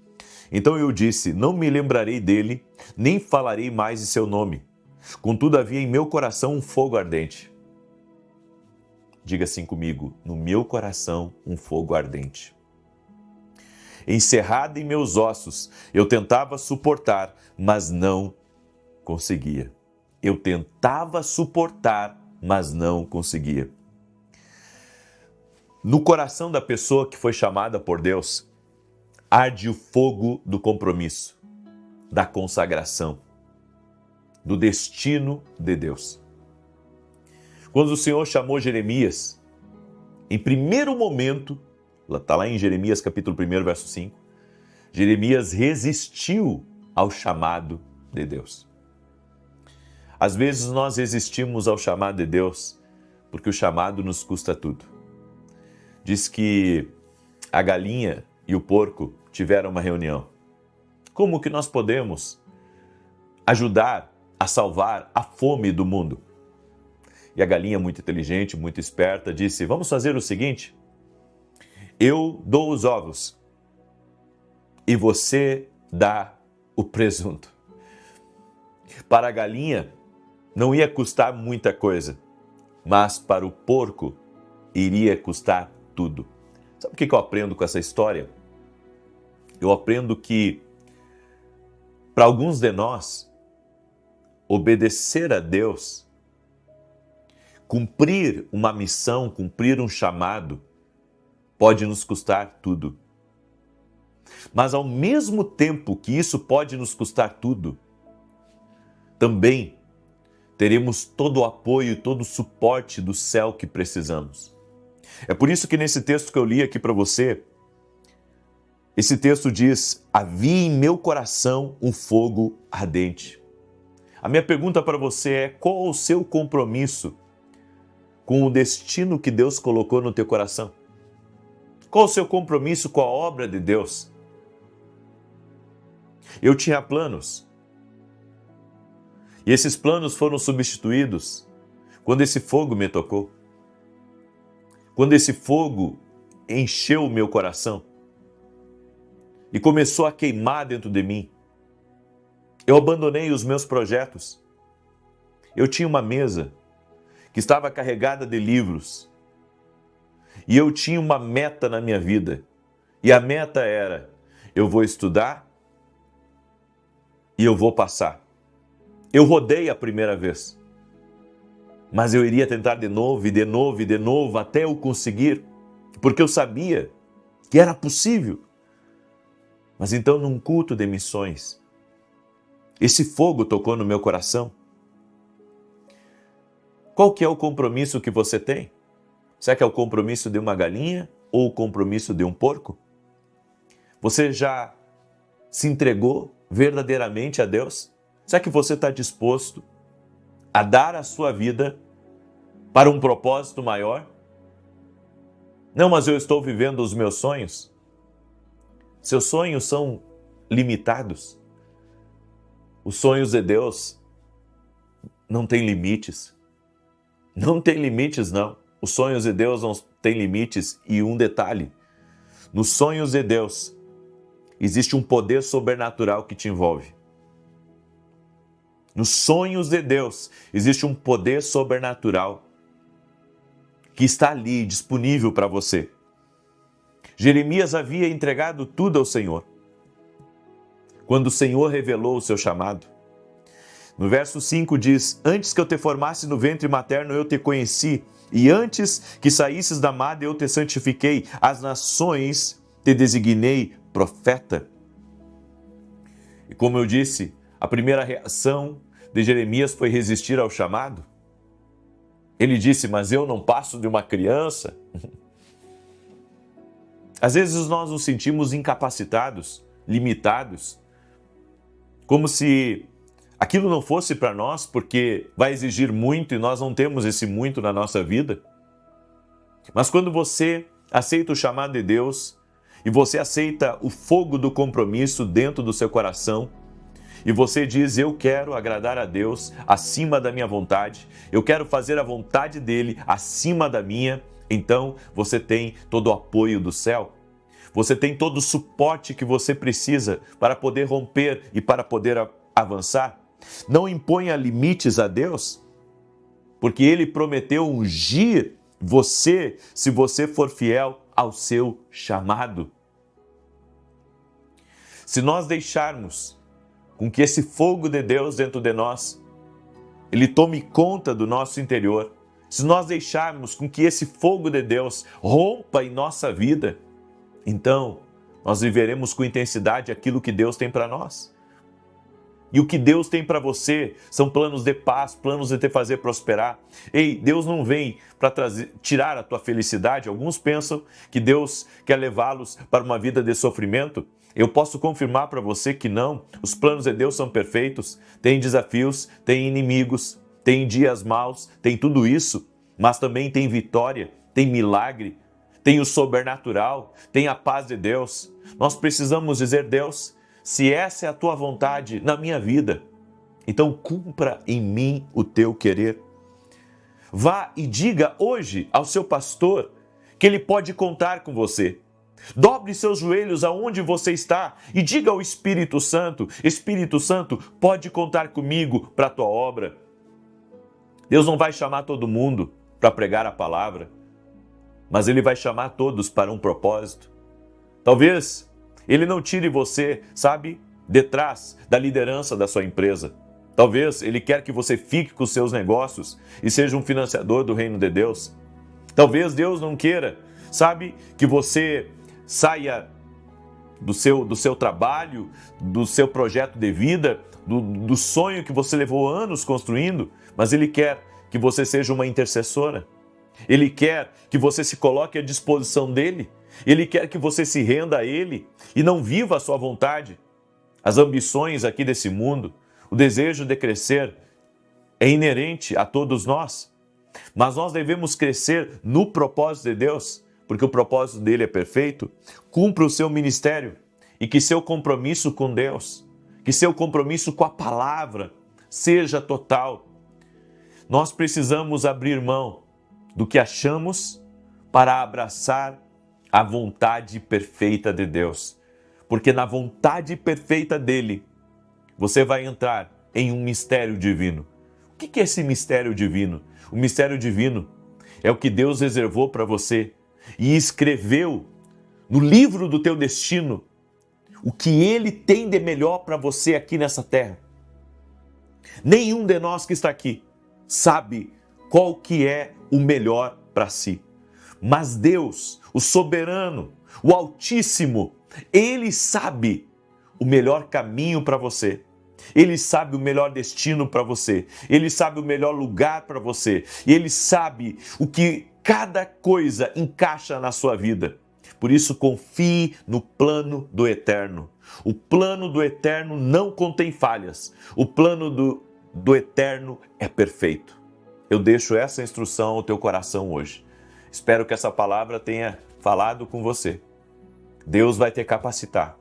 Então eu disse, não me lembrarei dele, nem falarei mais de seu nome. Contudo havia em meu coração um fogo ardente. Diga assim comigo, no meu coração um fogo ardente. Encerrado em meus ossos, eu tentava suportar, mas não conseguia. Eu tentava suportar, mas não conseguia. No coração da pessoa que foi chamada por Deus, arde o fogo do compromisso, da consagração, do destino de Deus. Quando o Senhor chamou Jeremias, em primeiro momento, está lá em Jeremias capítulo 1, verso 5, Jeremias resistiu ao chamado de Deus. Às vezes nós resistimos ao chamado de Deus porque o chamado nos custa tudo. Diz que a galinha e o porco tiveram uma reunião. Como que nós podemos ajudar a salvar a fome do mundo? E a galinha, muito inteligente, muito esperta, disse: vamos fazer o seguinte, eu dou os ovos e você dá o presunto. Para a galinha não ia custar muita coisa, mas para o porco iria custar tudo. Sabe o que eu aprendo com essa história? Eu aprendo que, para alguns de nós, obedecer a Deus, cumprir uma missão, cumprir um chamado, pode nos custar tudo. Mas ao mesmo tempo que isso pode nos custar tudo, também teremos todo o apoio, todo o suporte do céu que precisamos. É por isso que nesse texto que eu li aqui para você, esse texto diz: havia em meu coração um fogo ardente. A minha pergunta para você é: qual o seu compromisso com o destino que Deus colocou no teu coração? Qual o seu compromisso com a obra de Deus? Eu tinha planos. E esses planos foram substituídos quando esse fogo me tocou. Quando esse fogo encheu o meu coração e começou a queimar dentro de mim. Eu abandonei os meus projetos. Eu tinha uma mesa que estava carregada de livros. E eu tinha uma meta na minha vida. E a meta era: eu vou estudar e eu vou passar. Eu rodei a primeira vez, mas eu iria tentar de novo e de novo e de novo até eu conseguir, porque eu sabia que era possível. Mas então, num culto de missões, esse fogo tocou no meu coração. Qual que é o compromisso que você tem? Será que é o compromisso de uma galinha ou o compromisso de um porco? Você já se entregou verdadeiramente a Deus? Será que você está disposto a dar a sua vida para um propósito maior? Não, mas eu estou vivendo os meus sonhos. Seus sonhos são limitados. Os sonhos de Deus não têm limites. Não tem limites, não. Os sonhos de Deus não têm limites. E um detalhe: nos sonhos de Deus existe um poder sobrenatural que te envolve. Nos sonhos de Deus existe um poder sobrenatural que está ali disponível para você. Jeremias havia entregado tudo ao Senhor quando o Senhor revelou o seu chamado. No verso 5 diz: antes que eu te formasse no ventre materno eu te conheci, e antes que saísses da madre eu te santifiquei, as nações te designei profeta. E como eu disse, a primeira reação de Jeremias foi resistir ao chamado. Ele disse: mas eu não passo de uma criança. Às vezes nós nos sentimos incapacitados, limitados, como se aquilo não fosse para nós, porque vai exigir muito e nós não temos esse muito na nossa vida. Mas quando você aceita o chamado de Deus e você aceita o fogo do compromisso dentro do seu coração, e você diz: eu quero agradar a Deus acima da minha vontade, eu quero fazer a vontade dele acima da minha, então você tem todo o apoio do céu. Você tem todo o suporte que você precisa para poder romper e para poder avançar. Não imponha limites a Deus, porque Ele prometeu ungir você se você for fiel ao seu chamado. Se nós deixarmos com que esse fogo de Deus dentro de nós, ele tome conta do nosso interior, se nós deixarmos com que esse fogo de Deus rompa em nossa vida, então nós viveremos com intensidade aquilo que Deus tem para nós. E o que Deus tem para você são planos de paz, planos de te fazer prosperar. Ei, Deus não vem para tirar a tua felicidade. Alguns pensam que Deus quer levá-los para uma vida de sofrimento. Eu posso confirmar para você que não. Os planos de Deus são perfeitos. Tem desafios, tem inimigos, tem dias maus, tem tudo isso. Mas também tem vitória, tem milagre, tem o sobrenatural, tem a paz de Deus. Nós precisamos dizer: Deus, se essa é a tua vontade na minha vida, então cumpra em mim o teu querer. Vá e diga hoje ao seu pastor que ele pode contar com você. Dobre seus joelhos aonde você está e diga ao Espírito Santo: Espírito Santo, pode contar comigo para a tua obra. Deus não vai chamar todo mundo para pregar a palavra, mas Ele vai chamar todos para um propósito. Talvez Ele não tire você, sabe, detrás da liderança da sua empresa. Talvez Ele quer que você fique com os seus negócios e seja um financiador do reino de Deus. Talvez Deus não queira, sabe, que você saia do seu trabalho, do seu projeto de vida, do sonho que você levou anos construindo, mas Ele quer que você seja uma intercessora. Ele quer que você se coloque à disposição dEle. Ele quer que você se renda a Ele e não viva a sua vontade. As ambições aqui desse mundo, o desejo de crescer é inerente a todos nós. Mas nós devemos crescer no propósito de Deus, porque o propósito dele é perfeito. Cumpra o seu ministério e que seu compromisso com Deus, que seu compromisso com a palavra seja total. Nós precisamos abrir mão do que achamos para abraçar a vontade perfeita de Deus. Porque na vontade perfeita dele, você vai entrar em um mistério divino. O que é esse mistério divino? O mistério divino é o que Deus reservou para você e escreveu no livro do teu destino o que Ele tem de melhor para você aqui nessa terra. Nenhum de nós que está aqui sabe qual que é o melhor para si. Mas Deus, o soberano, o Altíssimo, Ele sabe o melhor caminho para você. Ele sabe o melhor destino para você. Ele sabe o melhor lugar para você. E Ele sabe o que cada coisa encaixa na sua vida. Por isso, confie no plano do Eterno. O plano do Eterno não contém falhas. O plano do Eterno é perfeito. Eu deixo essa instrução ao teu coração hoje. Espero que essa palavra tenha falado com você. Deus vai te capacitar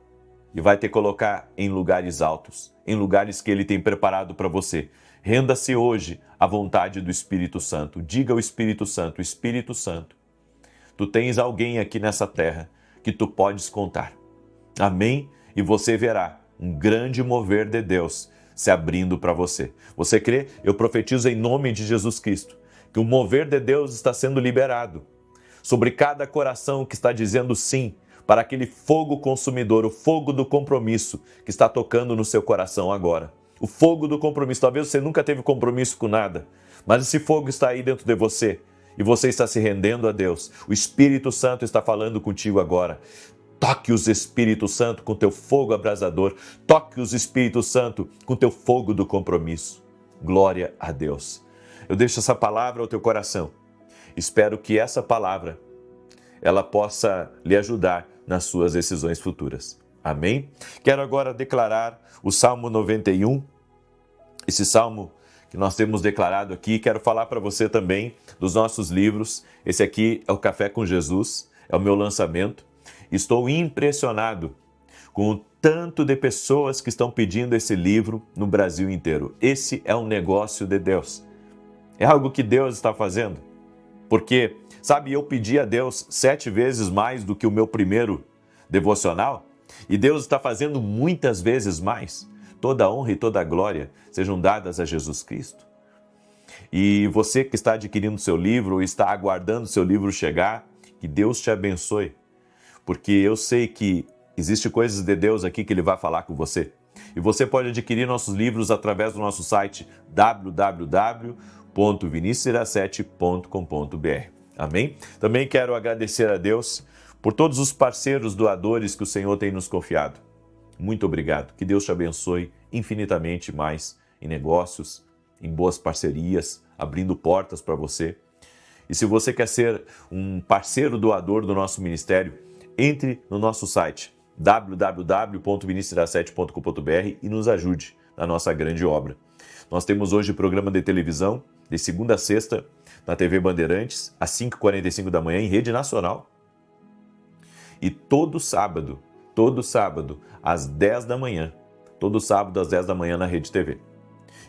e vai te colocar em lugares altos, em lugares que Ele tem preparado para você. Renda-se hoje à vontade do Espírito Santo. Diga ao Espírito Santo: Espírito Santo, tu tens alguém aqui nessa terra que tu podes contar. Amém? E você verá um grande mover de Deus se abrindo para você. Você crê? Eu profetizo em nome de Jesus Cristo que o mover de Deus está sendo liberado sobre cada coração que está dizendo sim para aquele fogo consumidor, o fogo do compromisso que está tocando no seu coração agora. O fogo do compromisso. Talvez você nunca teve compromisso com nada, mas esse fogo está aí dentro de você e você está se rendendo a Deus. O Espírito Santo está falando contigo agora. Toque os Espírito Santo com teu fogo abrasador. Toque os Espírito Santo com teu fogo do compromisso. Glória a Deus. Eu deixo essa palavra ao teu coração. Espero que essa palavra ela possa lhe ajudar nas suas decisões futuras. Amém? Quero agora declarar o Salmo 91, esse salmo que nós temos declarado aqui. Quero falar para você também dos nossos livros. Esse aqui é o Café com Jesus, é o meu lançamento. Estou impressionado com o tanto de pessoas que estão pedindo esse livro no Brasil inteiro. Esse é um negócio de Deus. É algo que Deus está fazendo. Porque, sabe, eu pedi a Deus 7 vezes mais do que o meu primeiro devocional, e Deus está fazendo muitas vezes mais. Toda a honra e toda a glória sejam dadas a Jesus Cristo. E você que está adquirindo seu livro ou está aguardando seu livro chegar, que Deus te abençoe. Porque eu sei que existe coisas de Deus aqui que Ele vai falar com você. E você pode adquirir nossos livros através do nosso site www.vinicius17.com.br. Amém? Também quero agradecer a Deus por todos os parceiros doadores que o Senhor tem nos confiado. Muito obrigado. Que Deus te abençoe infinitamente mais em negócios, em boas parcerias, abrindo portas para você. E se você quer ser um parceiro doador do nosso ministério, entre no nosso site www.vinicius17.com.br e nos ajude na nossa grande obra. Nós temos hoje programa de televisão, de segunda a sexta, na TV Bandeirantes, às 5h45 da manhã, em rede nacional. E todo sábado, às 10 da manhã, todo sábado às 10 da manhã na Rede TV.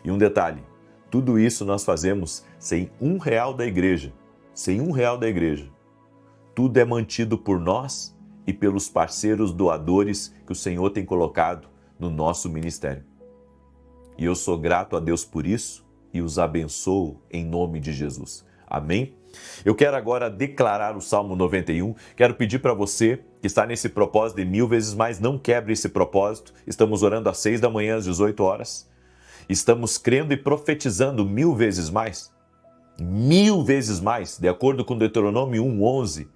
E um detalhe, tudo isso nós fazemos sem R$1 da igreja, sem R$1 da igreja. Tudo é mantido por nós e pelos parceiros doadores que o Senhor tem colocado no nosso ministério. E eu sou grato a Deus por isso e os abençoo em nome de Jesus. Amém? Eu quero agora declarar o Salmo 91. Quero pedir para você que está nesse propósito de 1000 vezes mais, não quebre esse propósito. Estamos orando às 6 da manhã, às 18 horas. Estamos crendo e profetizando 1000 vezes mais. 1000 vezes mais, de acordo com Deuteronômio 1:11.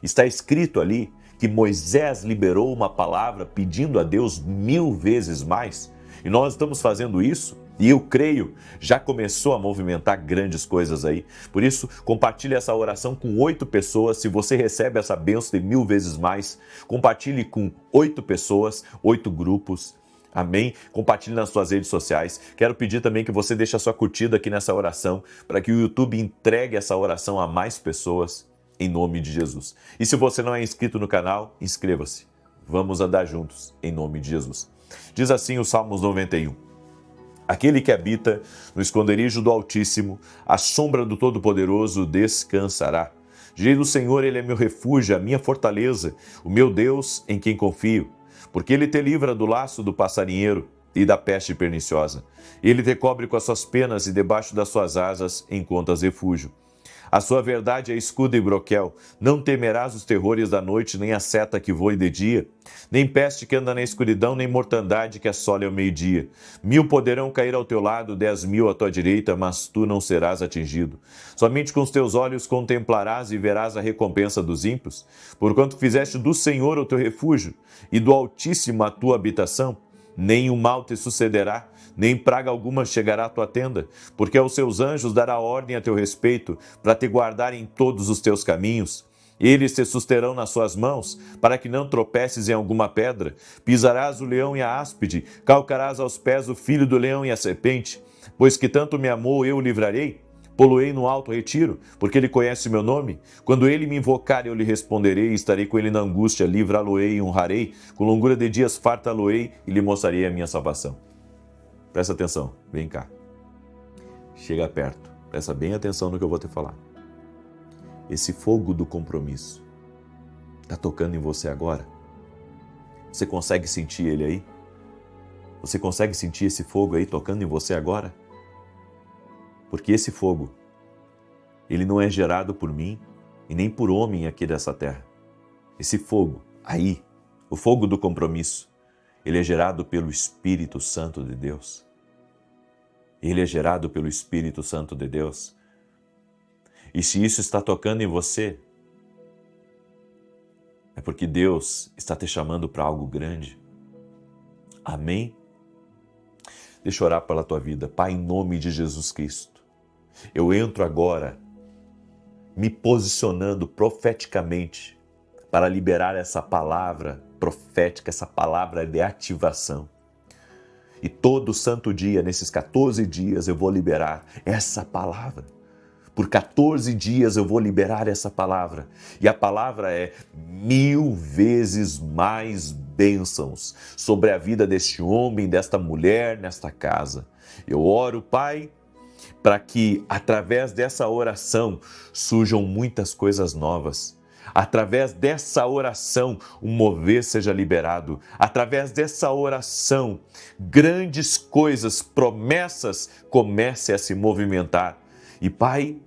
Está escrito ali que Moisés liberou uma palavra pedindo a Deus 1000 vezes mais. E nós estamos fazendo isso. E eu creio, já começou a movimentar grandes coisas aí. Por isso, compartilhe essa oração com 8 pessoas. Se você recebe essa bênção de 1000 vezes mais, compartilhe com 8 pessoas, 8 grupos. Amém? Compartilhe nas suas redes sociais. Quero pedir também que você deixe a sua curtida aqui nessa oração, para que o YouTube entregue essa oração a mais pessoas, em nome de Jesus. E se você não é inscrito no canal, inscreva-se. Vamos andar juntos, em nome de Jesus. Diz assim o Salmos 91. Aquele que habita no esconderijo do Altíssimo, à sombra do Todo-Poderoso descansará. Direi do Senhor, Ele é meu refúgio, a minha fortaleza, o meu Deus em quem confio. Porque Ele te livra do laço do passarinheiro e da peste perniciosa. Ele te cobre com as suas penas e debaixo das suas asas encontras refúgio. A sua verdade é escudo e broquel. Não temerás os terrores da noite, nem a seta que voe de dia, nem peste que anda na escuridão, nem mortandade que assole ao meio-dia. 1000 poderão cair ao teu lado, 10.000 à tua direita, mas tu não serás atingido. Somente com os teus olhos contemplarás e verás a recompensa dos ímpios, porquanto fizeste do Senhor o teu refúgio e do Altíssimo a tua habitação. Nem o mal te sucederá, nem praga alguma chegará à tua tenda, porque aos seus anjos dará ordem a teu respeito, para te guardar em todos os teus caminhos. Eles te susterão nas suas mãos, para que não tropeces em alguma pedra. Pisarás o leão e a áspide, calcarás aos pés o filho do leão e a serpente. Pois que tanto me amou, eu o livrarei. Poloei no alto retiro, porque ele conhece o meu nome. Quando ele me invocar, eu lhe responderei, e estarei com ele na angústia, livrá-lo-ei e honrarei. Com longura de dias fartá-lo-ei e lhe mostrarei a minha salvação. Presta atenção, vem cá. Chega perto, presta bem atenção no que eu vou te falar. Esse fogo do compromisso está tocando em você agora? Você consegue sentir ele aí? Você consegue sentir esse fogo aí tocando em você agora? Porque esse fogo, ele não é gerado por mim e nem por homem aqui dessa terra. Esse fogo aí, o fogo do compromisso, ele é gerado pelo Espírito Santo de Deus. Ele é gerado pelo Espírito Santo de Deus. E se isso está tocando em você, é porque Deus está te chamando para algo grande. Amém? Deixa eu orar pela tua vida. Pai, em nome de Jesus Cristo, eu entro agora me posicionando profeticamente para liberar essa palavra profética, essa palavra de ativação. E todo santo dia, nesses 14 dias, eu vou liberar essa palavra. Por 14 dias eu vou liberar essa palavra. E a palavra é 1000 vezes mais bênçãos sobre a vida deste homem, desta mulher, nesta casa. Eu oro, Pai, para que através dessa oração surjam muitas coisas novas. Através dessa oração, um mover seja liberado. Através dessa oração, grandes coisas, promessas comecem a se movimentar. E Pai,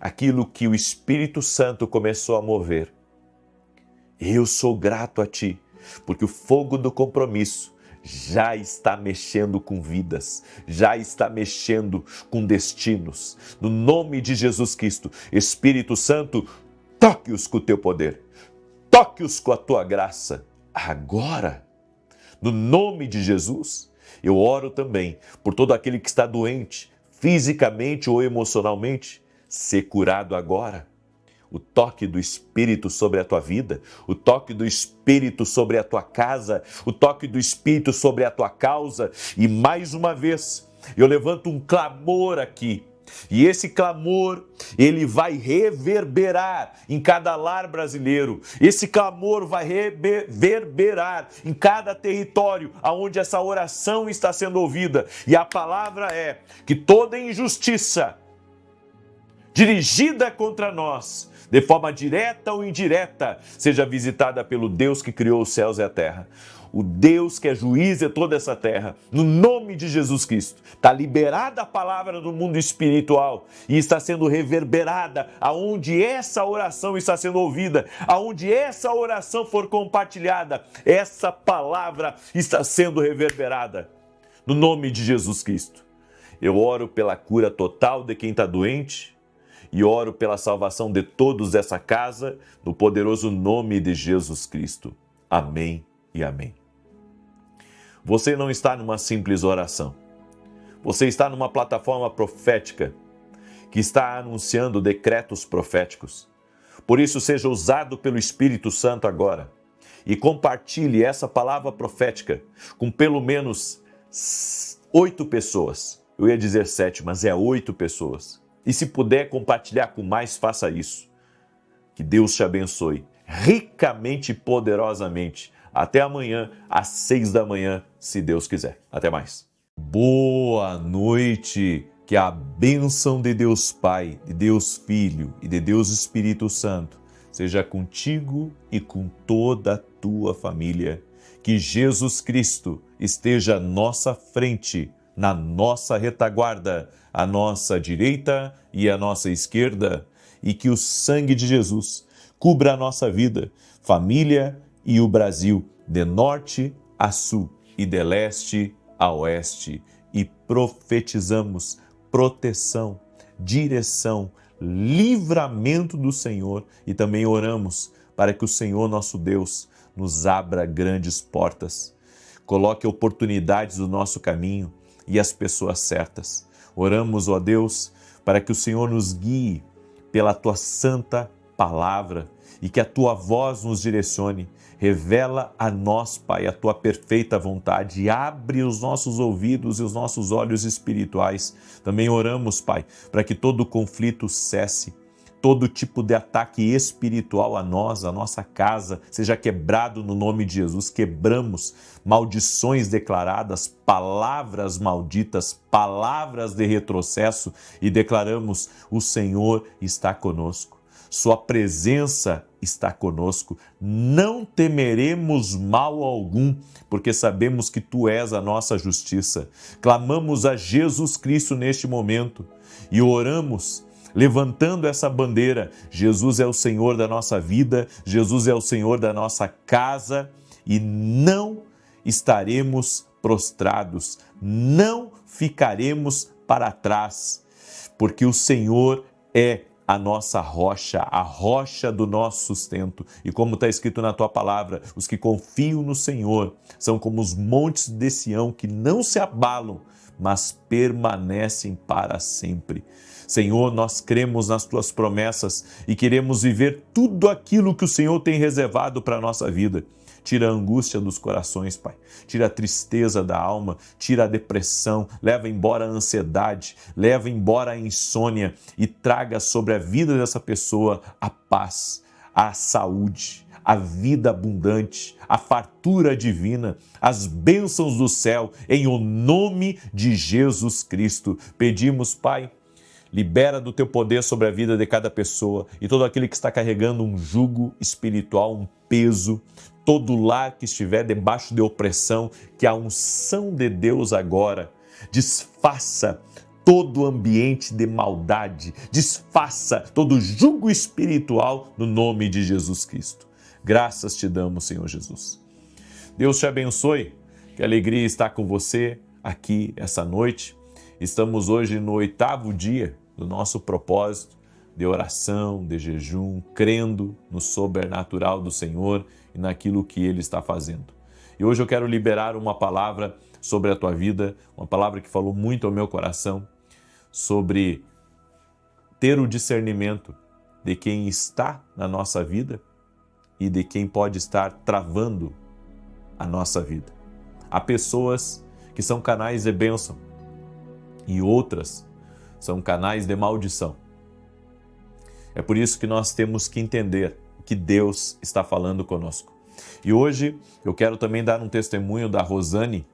aquilo que o Espírito Santo começou a mover, eu sou grato a Ti, porque o fogo do compromisso já está mexendo com vidas, já está mexendo com destinos. No nome de Jesus Cristo, Espírito Santo, toque-os com o Teu poder, toque-os com a Tua graça, agora. No nome de Jesus, eu oro também por todo aquele que está doente, fisicamente ou emocionalmente, ser curado agora. O toque do Espírito sobre a tua vida, o toque do Espírito sobre a tua casa, o toque do Espírito sobre a tua causa. E mais uma vez, eu levanto um clamor aqui. E esse clamor, ele vai reverberar em cada lar brasileiro. Esse clamor vai reverberar em cada território onde essa oração está sendo ouvida. E a palavra é que toda injustiça dirigida contra nós, de forma direta ou indireta, seja visitada pelo Deus que criou os céus e a terra. O Deus que é juiz de toda essa terra, no nome de Jesus Cristo. Está liberada a palavra do mundo espiritual e está sendo reverberada aonde essa oração está sendo ouvida, aonde essa oração for compartilhada, essa palavra está sendo reverberada. No nome de Jesus Cristo. Eu oro pela cura total de quem está doente, e oro pela salvação de todos dessa casa, no poderoso nome de Jesus Cristo. Amém e amém. Você não está numa simples oração. Você está numa plataforma profética que está anunciando decretos proféticos. Por isso, seja usado pelo Espírito Santo agora e compartilhe essa palavra profética com pelo menos 8 pessoas. Eu ia dizer 7, mas é 8 pessoas. E se puder compartilhar com mais, faça isso. Que Deus te abençoe ricamente e poderosamente. Até amanhã, às 6 da manhã, se Deus quiser. Até mais. Boa noite. Que a bênção de Deus Pai, de Deus Filho e de Deus Espírito Santo seja contigo e com toda a tua família. Que Jesus Cristo esteja à nossa frente, na nossa retaguarda, à nossa direita e à nossa esquerda, e que o sangue de Jesus cubra a nossa vida, família e o Brasil, de norte a sul e de leste a oeste, e profetizamos proteção, direção, livramento do Senhor, e também oramos para que o Senhor nosso Deus nos abra grandes portas, coloque oportunidades no nosso caminho e as pessoas certas. Oramos, ó Deus, para que o Senhor nos guie pela Tua santa palavra e que a Tua voz nos direcione. Revela a nós, Pai, a Tua perfeita vontade. Abre os nossos ouvidos e os nossos olhos espirituais. Também oramos, Pai, para que todo conflito cesse. Todo tipo de ataque espiritual a nós, a nossa casa, seja quebrado no nome de Jesus. Quebramos maldições declaradas, palavras malditas, palavras de retrocesso e declaramos: o Senhor está conosco. Sua presença está conosco. Não temeremos mal algum, porque sabemos que Tu és a nossa justiça. Clamamos a Jesus Cristo neste momento e oramos levantando essa bandeira. Jesus é o Senhor da nossa vida, Jesus é o Senhor da nossa casa e não estaremos prostrados, não ficaremos para trás, porque o Senhor é a nossa rocha, a rocha do nosso sustento. E como está escrito na Tua palavra, os que confiam no Senhor são como os montes de Sião que não se abalam, mas permanecem para sempre. Senhor, nós cremos nas Tuas promessas e queremos viver tudo aquilo que o Senhor tem reservado para a nossa vida. tira a angústia dos corações, Pai. Tira a tristeza da alma, tira a depressão, leva embora a ansiedade, leva embora a insônia e traga sobre a vida dessa pessoa a paz, a saúde, a vida abundante, a fartura divina, as bênçãos do céu, em o nome de Jesus Cristo. Pedimos, Pai, libera do teu poder sobre a vida de cada pessoa e todo aquele que está carregando um jugo espiritual, um peso, todo lar que estiver debaixo de opressão, que a unção de Deus agora desfaça todo ambiente de maldade, desfaça todo jugo espiritual no nome de Jesus Cristo. Graças te damos, Senhor Jesus. Deus te abençoe, que alegria estar com você aqui essa noite. Estamos hoje no 8º dia do nosso propósito de oração, de jejum, crendo no sobrenatural do Senhor e naquilo que Ele está fazendo. E hoje eu quero liberar uma palavra sobre a tua vida, uma palavra que falou muito ao meu coração, sobre ter o discernimento de quem está na nossa vida e de quem pode estar travando a nossa vida. Há pessoas que são canais de bênção e outras são canais de maldição. É por isso que nós temos que entender que Deus está falando conosco. E hoje eu quero também dar um testemunho da Rosane,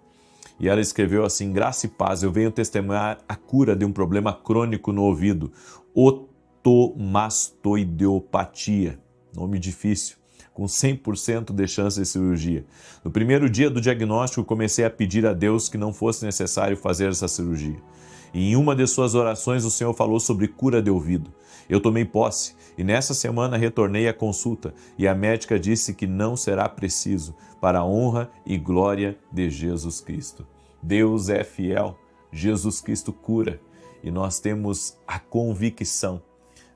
e ela escreveu assim: graça e paz, eu venho testemunhar a cura de um problema crônico no ouvido, otomastoideopatia, nome difícil, com 100% de chance de cirurgia. No primeiro dia do diagnóstico, comecei a pedir a Deus que não fosse necessário fazer essa cirurgia. E em uma de suas orações, o Senhor falou sobre cura de ouvido. Eu tomei posse e nessa semana retornei à consulta e a médica disse que não será preciso, para a honra e glória de Jesus Cristo. Deus é fiel, Jesus Cristo cura e nós temos a convicção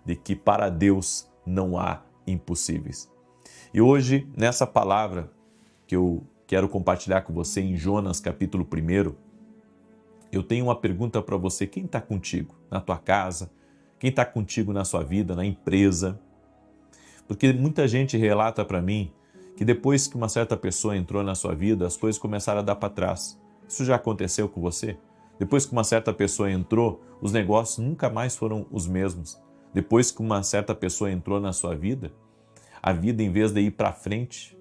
de que para Deus não há impossíveis. E hoje, nessa palavra que eu quero compartilhar com você em Jonas capítulo 1, eu tenho uma pergunta para você: quem está contigo na tua casa? Quem está contigo na sua vida, na empresa? Porque muita gente relata para mim que depois que uma certa pessoa entrou na sua vida, as coisas começaram a dar para trás. Isso já aconteceu com você? Depois que uma certa pessoa entrou, os negócios nunca mais foram os mesmos. Depois que uma certa pessoa entrou na sua vida, a vida, em vez de ir para frente,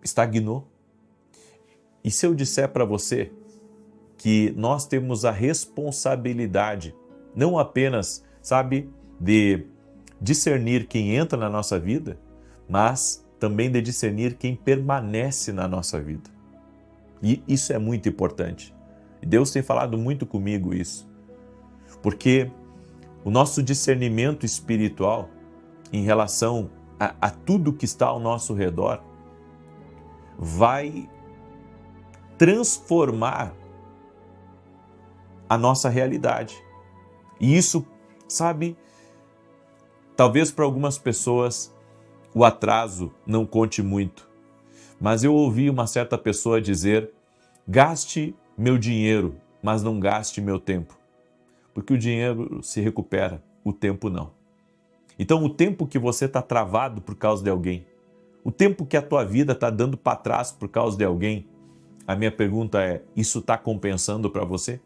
estagnou. E se eu disser para você que nós temos a responsabilidade, não apenas, de discernir quem entra na nossa vida, mas também de discernir quem permanece na nossa vida. E isso é muito importante. E Deus tem falado muito comigo isso. Porque o nosso discernimento espiritual em relação a tudo que está ao nosso redor vai transformar a nossa realidade. E isso, talvez para algumas pessoas o atraso não conte muito, mas eu ouvi uma certa pessoa dizer: gaste meu dinheiro, mas não gaste meu tempo, porque o dinheiro se recupera, o tempo não. Então o tempo que você está travado por causa de alguém, o tempo que a tua vida está dando para trás por causa de alguém, a minha pergunta é: isso está compensando para você?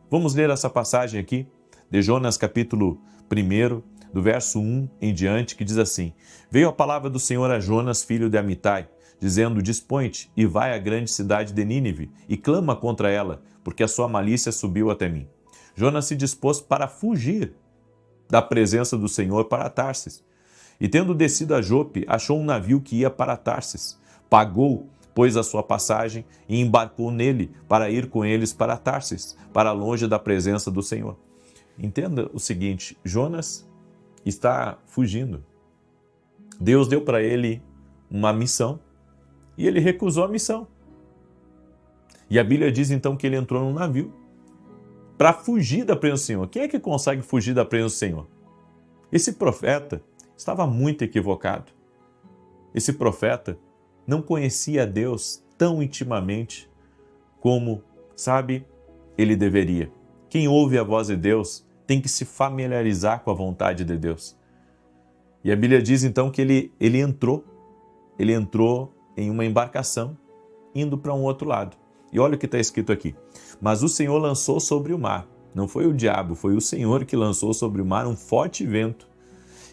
Vamos ler essa passagem aqui, de Jonas capítulo 1, do verso 1 em diante, que diz assim: veio a palavra do Senhor a Jonas, filho de Amitai, dizendo: dispõe-te e vai à grande cidade de Nínive e clama contra ela, porque a sua malícia subiu até mim. Jonas se dispôs para fugir da presença do Senhor para Tarsis. E tendo descido a Jope, achou um navio que ia para Tarsis. Pagou, pois, a sua passagem e embarcou nele para ir com eles para Tarsis, para longe da presença do Senhor. Entenda o seguinte: Jonas está fugindo. Deus deu para ele uma missão e ele recusou a missão. E a Bíblia diz então que ele entrou num navio para fugir da presença do Senhor. Quem é que consegue fugir da presença do Senhor? Esse profeta estava muito equivocado. Esse profeta não conhecia Deus tão intimamente como, ele deveria. Quem ouve a voz de Deus tem que se familiarizar com a vontade de Deus. E a Bíblia diz então que ele entrou em uma embarcação indo para um outro lado. E olha o que está escrito aqui. Mas o Senhor lançou sobre o mar. Não foi o diabo, foi o Senhor que lançou sobre o mar um forte vento.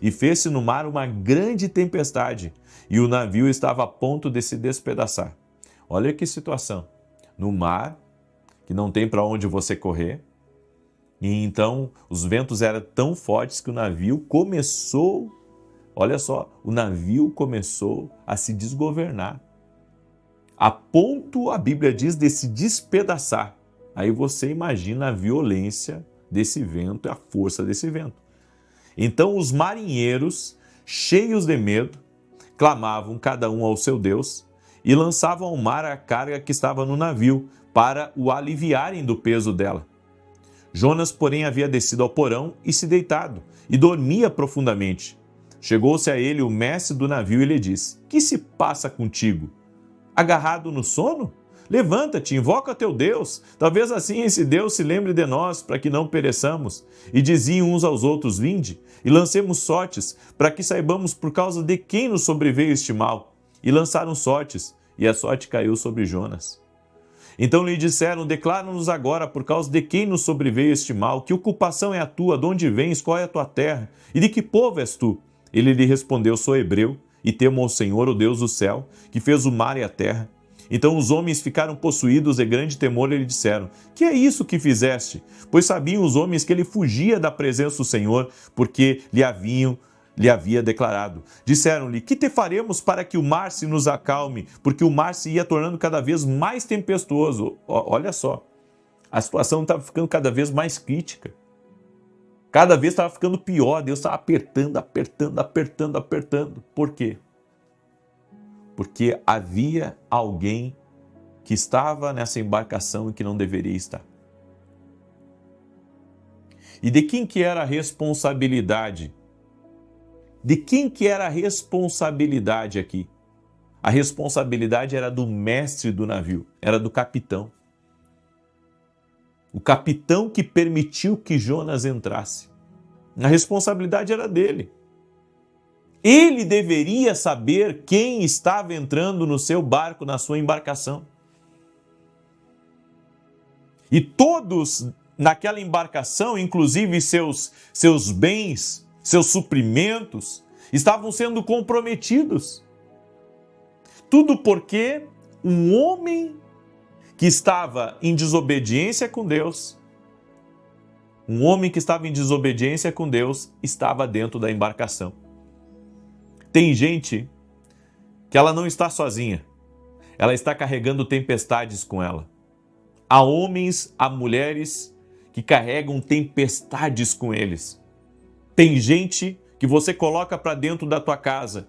E fez-se no mar uma grande tempestade. E o navio estava a ponto de se despedaçar. Olha que situação. No mar, que não tem para onde você correr. E então os ventos eram tão fortes que o navio começou, olha só, o navio começou a se desgovernar. A ponto, a Bíblia diz, de se despedaçar. Aí você imagina a violência desse vento e a força desse vento. Então os marinheiros, cheios de medo, clamavam cada um ao seu Deus e lançavam ao mar a carga que estava no navio para o aliviarem do peso dela. Jonas, porém, havia descido ao porão e se deitado, e dormia profundamente. Chegou-se a ele o mestre do navio e lhe disse: Que se passa contigo? Agarrado no sono? Levanta-te, invoca teu Deus. Talvez assim esse Deus se lembre de nós, para que não pereçamos. E diziam uns aos outros: Vinde, e lancemos sortes, para que saibamos por causa de quem nos sobreveio este mal. E lançaram sortes, e a sorte caiu sobre Jonas. Então lhe disseram: Declara-nos agora por causa de quem nos sobreveio este mal, que ocupação é a tua, de onde vens, qual é a tua terra, e de que povo és tu? Ele lhe respondeu: Sou hebreu, e temo ao Senhor, o Deus do céu, que fez o mar e a terra. Então os homens ficaram possuídos de grande temor e lhe disseram: Que é isso que fizeste? Pois sabiam os homens que ele fugia da presença do Senhor, porque lhe havia declarado. Disseram-lhe: Que te faremos para que o mar se nos acalme? Porque o mar se ia tornando cada vez mais tempestuoso. Olha só, a situação estava ficando cada vez mais crítica. Cada vez estava ficando pior. Deus estava apertando. Por quê? Porque havia alguém que estava nessa embarcação e que não deveria estar. E de quem que era a responsabilidade? De quem que era a responsabilidade aqui? A responsabilidade era do mestre do navio, era do capitão. O capitão que permitiu que Jonas entrasse. A responsabilidade era dele. Ele deveria saber quem estava entrando no seu barco, na sua embarcação. E todos naquela embarcação, inclusive seus bens, seus suprimentos, estavam sendo comprometidos. Tudo porque um homem que estava em desobediência com Deus, estava dentro da embarcação. Tem gente que ela não está sozinha, ela está carregando tempestades com ela. Há homens, há mulheres que carregam tempestades com eles. Tem gente que você coloca para dentro da tua casa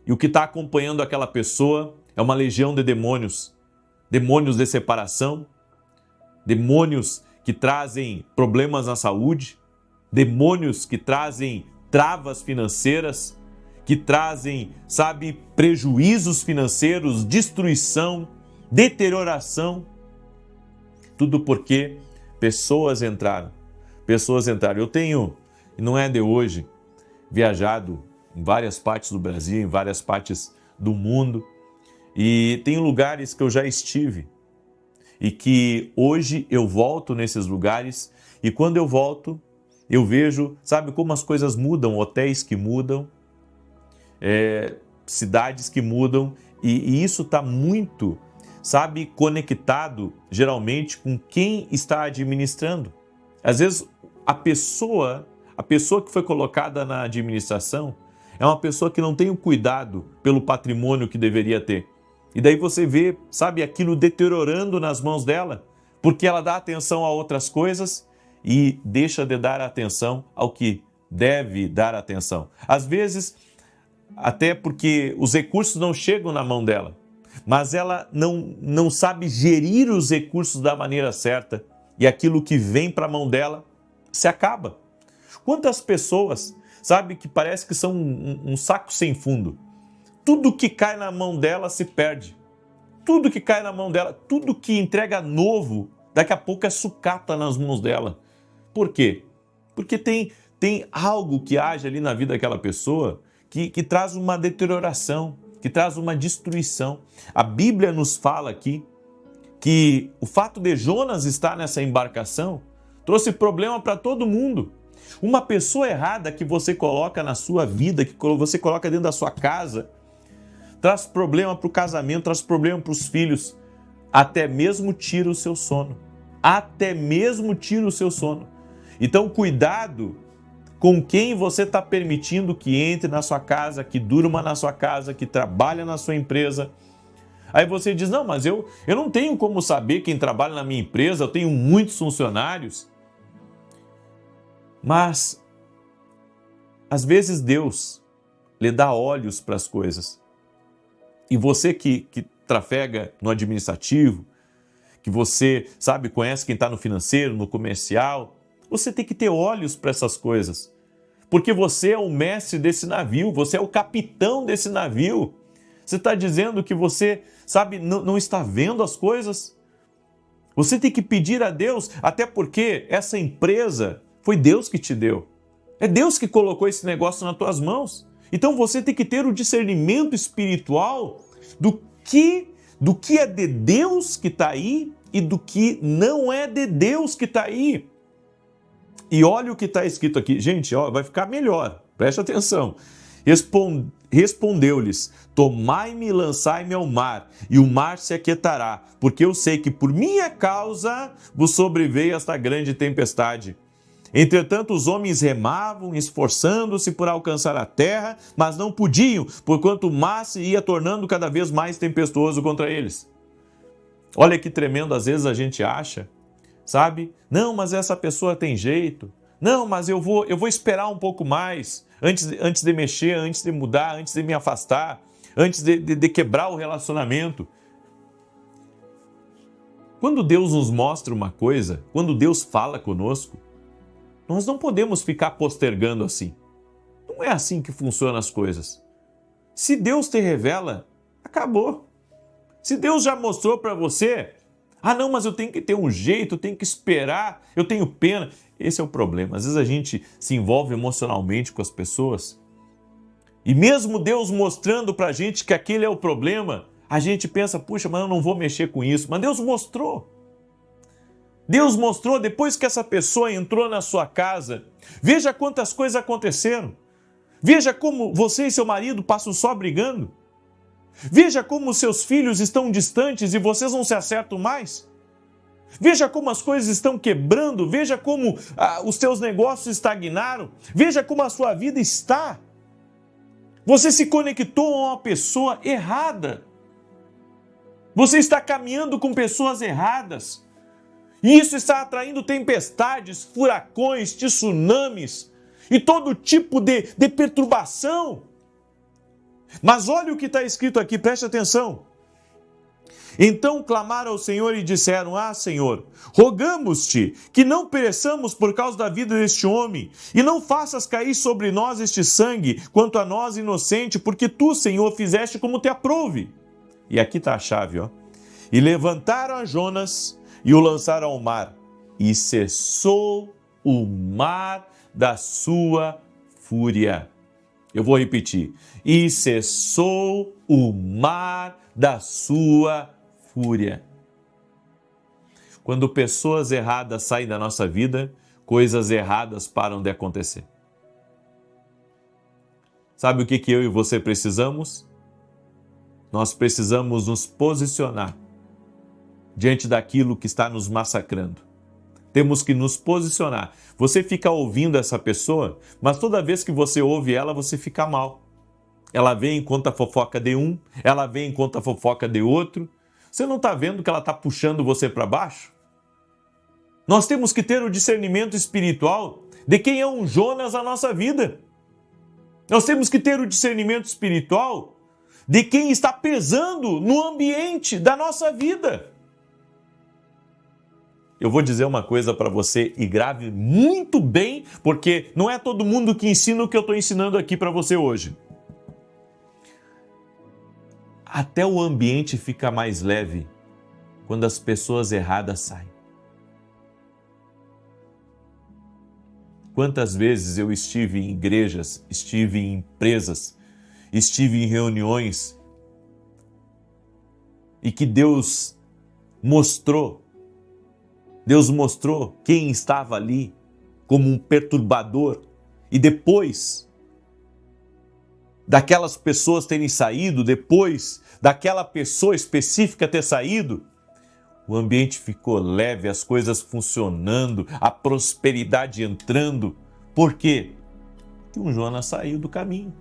e o que está acompanhando aquela pessoa é uma legião de demônios. Demônios de separação, demônios que trazem problemas na saúde, demônios que trazem travas financeiras, que trazem, prejuízos financeiros, destruição, deterioração. Tudo porque pessoas entraram. Eu tenho, e não é de hoje, viajado em várias partes do Brasil, em várias partes do mundo, e tem lugares que eu já estive e que hoje eu volto nesses lugares e quando eu volto, eu vejo, como as coisas mudam, hotéis que mudam, cidades que mudam e isso está muito, conectado geralmente com quem está administrando. Às vezes a pessoa que foi colocada na administração é uma pessoa que não tem o cuidado pelo patrimônio que deveria ter. E daí você vê, aquilo deteriorando nas mãos dela, porque ela dá atenção a outras coisas e deixa de dar atenção ao que deve dar atenção. Às vezes, até porque os recursos não chegam na mão dela, mas ela não sabe gerir os recursos da maneira certa e aquilo que vem para a mão dela se acaba. Quantas pessoas, que parece que são um saco sem fundo? Tudo que cai na mão dela se perde. Tudo que cai na mão dela, tudo que entrega novo, daqui a pouco é sucata nas mãos dela. Por quê? Porque tem algo que age ali na vida daquela pessoa que traz uma deterioração, que traz uma destruição. A Bíblia nos fala aqui que o fato de Jonas estar nessa embarcação trouxe problema para todo mundo. Uma pessoa errada que você coloca na sua vida, que você coloca dentro da sua casa, traz problema para o casamento, traz problema para os filhos, até mesmo tira o seu sono. Até mesmo tira o seu sono. Então, cuidado com quem você está permitindo que entre na sua casa, que durma na sua casa, que trabalha na sua empresa. Aí você diz, não, mas eu não tenho como saber quem trabalha na minha empresa, eu tenho muitos funcionários. Mas, às vezes Deus lhe dá olhos para as coisas. E você que trafega no administrativo, que você, sabe, conhece quem está no financeiro, no comercial, você tem que ter olhos para essas coisas. Porque você é o mestre desse navio, você é o capitão desse navio. Você está dizendo que você, sabe, não está vendo as coisas? Você tem que pedir a Deus, até porque essa empresa foi Deus que te deu. É Deus que colocou esse negócio nas tuas mãos. Então você tem que ter o discernimento espiritual do que é de Deus que está aí e do que não é de Deus que está aí. E olha o que está escrito aqui. Gente, ó, vai ficar melhor. Preste atenção. Respondeu-lhes, tomai-me e lançai-me ao mar, e o mar se aquietará, porque eu sei que por minha causa vos sobreveio esta grande tempestade. Entretanto, os homens remavam, esforçando-se por alcançar a terra, mas não podiam, porquanto o mar se ia tornando cada vez mais tempestuoso contra eles. Olha que tremendo, às vezes a gente acha, sabe? Não, mas essa pessoa tem jeito. Não, mas eu vou esperar um pouco mais, antes de mexer, antes de mudar, antes de me afastar, antes de quebrar o relacionamento. Quando Deus nos mostra uma coisa, quando Deus fala conosco, nós não podemos ficar postergando assim. Não é assim que funcionam as coisas. Se Deus te revela, acabou. Se Deus já mostrou para você, não, mas eu tenho que ter um jeito, eu tenho que esperar, eu tenho pena. Esse é o problema. Às vezes a gente se envolve emocionalmente com as pessoas e mesmo Deus mostrando para a gente que aquele é o problema, a gente pensa, puxa, mas eu não vou mexer com isso. Mas Deus mostrou. Deus mostrou depois que essa pessoa entrou na sua casa. Veja quantas coisas aconteceram. Veja como você e seu marido passam só brigando. Veja como seus filhos estão distantes e vocês não se acertam mais. Veja como as coisas estão quebrando. Veja como os teus negócios estagnaram. Veja como a sua vida está. Você se conectou a uma pessoa errada. Você está caminhando com pessoas erradas. E isso está atraindo tempestades, furacões, tsunamis e todo tipo de perturbação. Mas olha o que está escrito aqui, preste atenção. Então clamaram ao Senhor e disseram, Senhor, rogamos-te que não pereçamos por causa da vida deste homem, e não faças cair sobre nós este sangue, quanto a nós inocente, porque tu, Senhor, fizeste como te aprouve. E aqui está a chave, ó. E levantaram a Jonas e o lançaram ao mar, e cessou o mar da sua fúria. Eu vou repetir. E cessou o mar da sua fúria. Quando pessoas erradas saem da nossa vida, coisas erradas param de acontecer. Sabe o que eu e você precisamos? Nós precisamos nos posicionar diante daquilo que está nos massacrando. Temos que nos posicionar. Você fica ouvindo essa pessoa, mas toda vez que você ouve ela, você fica mal. Ela vem e conta a fofoca de um, ela vem e conta a fofoca de outro. Você não está vendo que ela está puxando você para baixo? Nós temos que ter o discernimento espiritual de quem é um Jonas na nossa vida. Nós temos que ter o discernimento espiritual de quem está pesando no ambiente da nossa vida. Eu vou dizer uma coisa para você e grave muito bem, porque não é todo mundo que ensina o que eu estou ensinando aqui para você hoje. Até o ambiente fica mais leve quando as pessoas erradas saem. Quantas vezes eu estive em igrejas, estive em empresas, estive em reuniões e que Deus mostrou quem estava ali como um perturbador, e depois daquelas pessoas terem saído, depois daquela pessoa específica ter saído, o ambiente ficou leve, as coisas funcionando, a prosperidade entrando. Por quê? Porque um Jonas saiu do caminho.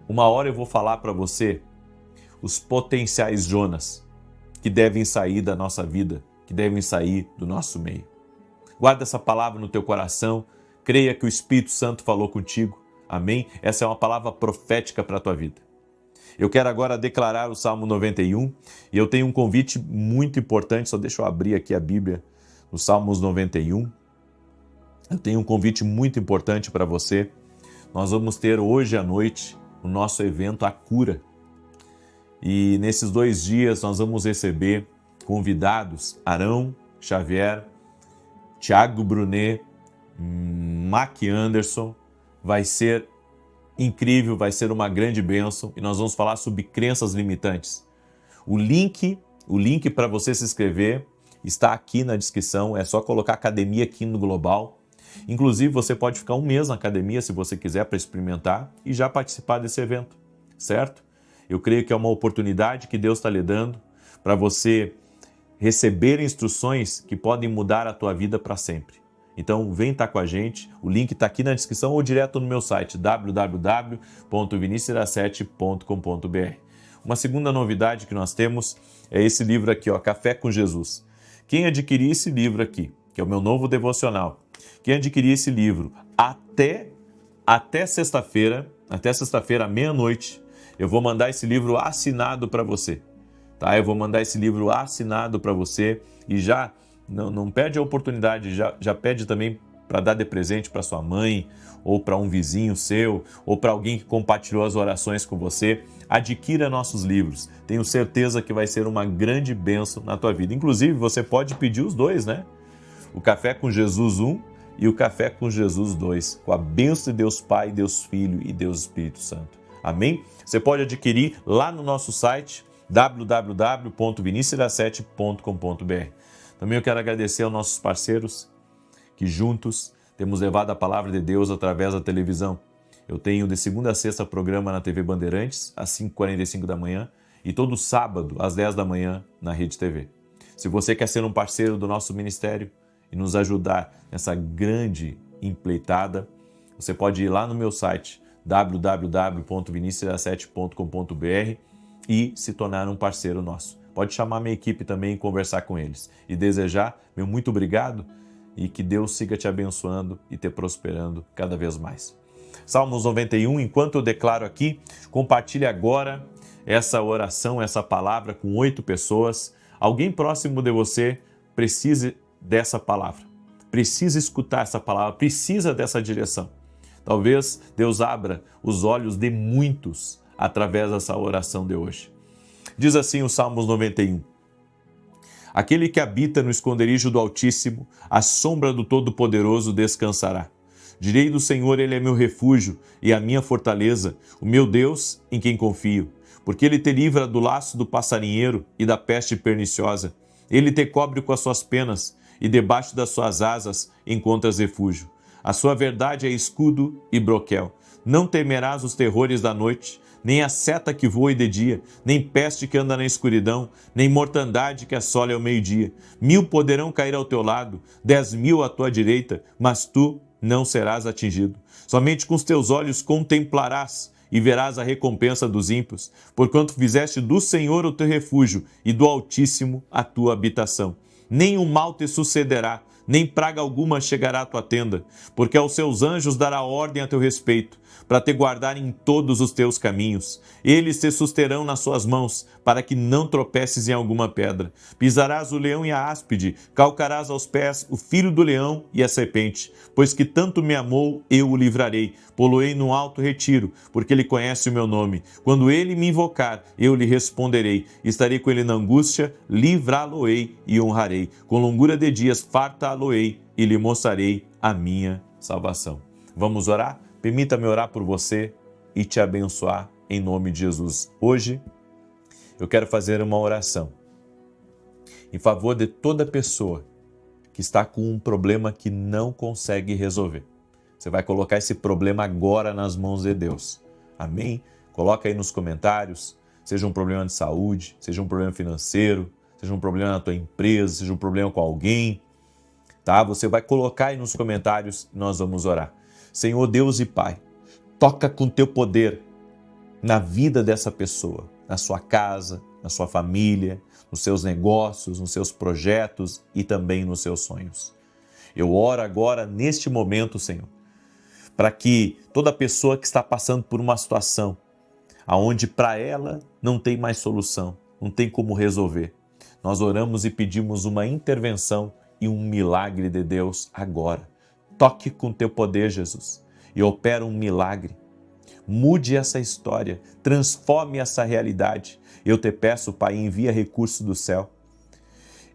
Uma hora eu vou falar para você os potenciais Jonas que devem sair da nossa vida, que devem sair do nosso meio. Guarda essa palavra no teu coração, creia que o Espírito Santo falou contigo. Amém? Essa é uma palavra profética para a tua vida. Eu quero agora declarar o Salmo 91 e eu tenho um convite muito importante, só deixa eu abrir aqui a Bíblia, no Salmos 91. Eu tenho um convite muito importante para você. Nós vamos ter hoje à noite o nosso evento A Cura. E nesses 2 dias nós vamos receber convidados Arão Xavier, Tiago Brunet, Mac Anderson. Vai ser incrível, vai ser uma grande bênção e nós vamos falar sobre crenças limitantes. O link para você se inscrever está aqui na descrição, é só colocar Academia Kingdom Global. Inclusive você pode ficar 1 mês na academia se você quiser para experimentar e já participar desse evento, certo? Eu creio que é uma oportunidade que Deus está lhe dando para você receber instruções que podem mudar a tua vida para sempre. Então vem estar com a gente, o link está aqui na descrição ou direto no meu site www.vinicius17.com.br. Uma segunda novidade que nós temos é esse livro aqui, ó, Café com Jesus. Quem adquirir esse livro aqui, que é o meu novo devocional, quem adquirir esse livro até sexta-feira, à meia-noite, eu vou mandar esse livro assinado para você, tá? Eu vou mandar esse livro assinado para você e já não perde a oportunidade, já pede também para dar de presente para sua mãe, ou para um vizinho seu, ou para alguém que compartilhou as orações com você. Adquira nossos livros. Tenho certeza que vai ser uma grande bênção na tua vida. Inclusive, você pode pedir os 2, né? O Café com Jesus 1 e o Café com Jesus 2, com a bênção de Deus Pai, Deus Filho e Deus Espírito Santo. Amém? Você pode adquirir lá no nosso site www.vinicius17.com.br. Também eu quero agradecer aos nossos parceiros que juntos temos levado a palavra de Deus através da televisão. Eu tenho de segunda a sexta programa na TV Bandeirantes, às 5h45 da manhã, e todo sábado, às 10 da manhã, na Rede TV. Se você quer ser um parceiro do nosso ministério e nos ajudar nessa grande empreitada, você pode ir lá no meu site www.vinicius17.com.br e se tornar um parceiro nosso. Pode chamar minha equipe também e conversar com eles. E desejar, meu muito obrigado e que Deus siga te abençoando e te prosperando cada vez mais. Salmos 91, enquanto eu declaro aqui, compartilhe agora essa oração, essa palavra com 8 pessoas. Alguém próximo de você precisa dessa palavra, precisa escutar essa palavra, precisa dessa direção. Talvez Deus abra os olhos de muitos através dessa oração de hoje. Diz assim o Salmos 91. Aquele que habita no esconderijo do Altíssimo, à sombra do Todo-Poderoso descansará. Direi do Senhor, Ele é meu refúgio e a minha fortaleza, o meu Deus em quem confio. Porque Ele te livra do laço do passarinheiro e da peste perniciosa. Ele te cobre com as suas penas e debaixo das suas asas encontras refúgio. A sua verdade é escudo e broquel. Não temerás os terrores da noite, nem a seta que voe de dia, nem peste que anda na escuridão, nem mortandade que assole ao meio-dia. 1000 poderão cair ao teu lado, 10.000 à tua direita, mas tu não serás atingido. Somente com os teus olhos contemplarás e verás a recompensa dos ímpios, porquanto fizeste do Senhor o teu refúgio e do Altíssimo a tua habitação. Nenhum mal te sucederá, nem praga alguma chegará à tua tenda, porque aos seus anjos dará ordem a teu respeito, para te guardar em todos os teus caminhos. Eles te susterão nas suas mãos, para que não tropeces em alguma pedra. Pisarás o leão e a áspide, calcarás aos pés o filho do leão e a serpente. Pois que tanto me amou, eu o livrarei. Poloei no alto retiro, porque ele conhece o meu nome. Quando ele me invocar, eu lhe responderei. Estarei com ele na angústia, livrá-lo-ei e honrarei. Com longura de dias fartá-lo-ei e lhe mostrarei a minha salvação. Vamos orar? Permita-me orar por você e te abençoar em nome de Jesus. Hoje, eu quero fazer uma oração em favor de toda pessoa que está com um problema que não consegue resolver. Você vai colocar esse problema agora nas mãos de Deus. Amém? Coloca aí nos comentários, seja um problema de saúde, seja um problema financeiro, seja um problema na tua empresa, seja um problema com alguém, tá? Você vai colocar aí nos comentários e nós vamos orar. Senhor Deus e Pai, toca com teu poder na vida dessa pessoa, na sua casa, na sua família, nos seus negócios, nos seus projetos e também nos seus sonhos. Eu oro agora, neste momento, Senhor, para que toda pessoa que está passando por uma situação aonde para ela não tem mais solução, não tem como resolver, nós oramos e pedimos uma intervenção e um milagre de Deus agora. Toque com teu poder, Jesus, e opera um milagre. Mude essa história, transforme essa realidade. Eu te peço, Pai, envia recurso do céu.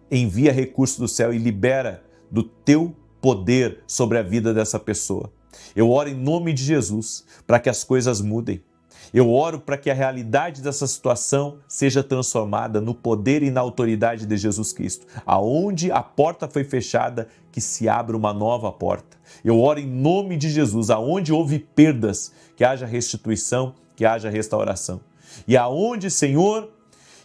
Envia recurso do céu e libera do teu poder sobre a vida dessa pessoa. Eu oro em nome de Jesus para que as coisas mudem. Eu oro para que a realidade dessa situação seja transformada no poder e na autoridade de Jesus Cristo. Aonde a porta foi fechada, que se abra uma nova porta. Eu oro em nome de Jesus, aonde houve perdas, que haja restituição, que haja restauração. E aonde, Senhor,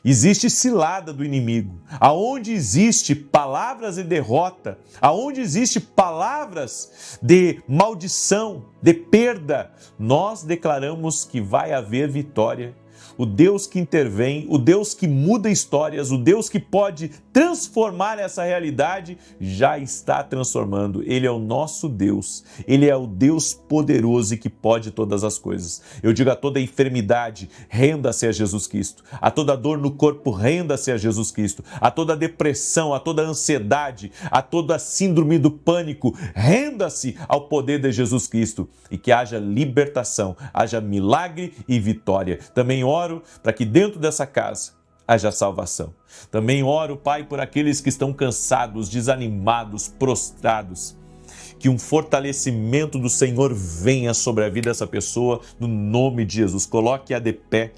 existe cilada do inimigo, aonde existe palavras de derrota, aonde existe palavras de maldição, de perda, nós declaramos que vai haver vitória. O Deus que intervém, o Deus que muda histórias, o Deus que pode transformar essa realidade, já está transformando. Ele é o nosso Deus, Ele é o Deus poderoso e que pode todas as coisas. Eu digo a toda enfermidade, renda-se a Jesus Cristo. A toda dor no corpo, renda-se a Jesus Cristo. A toda depressão, a toda ansiedade, a toda síndrome do pânico, renda-se ao poder de Jesus Cristo. E que haja libertação, haja milagre e vitória. Também oro para que dentro dessa casa haja salvação. Também oro, Pai, por aqueles que estão cansados, desanimados, prostrados. Que um fortalecimento do Senhor venha sobre a vida dessa pessoa, no nome de Jesus. Coloque-a de pé.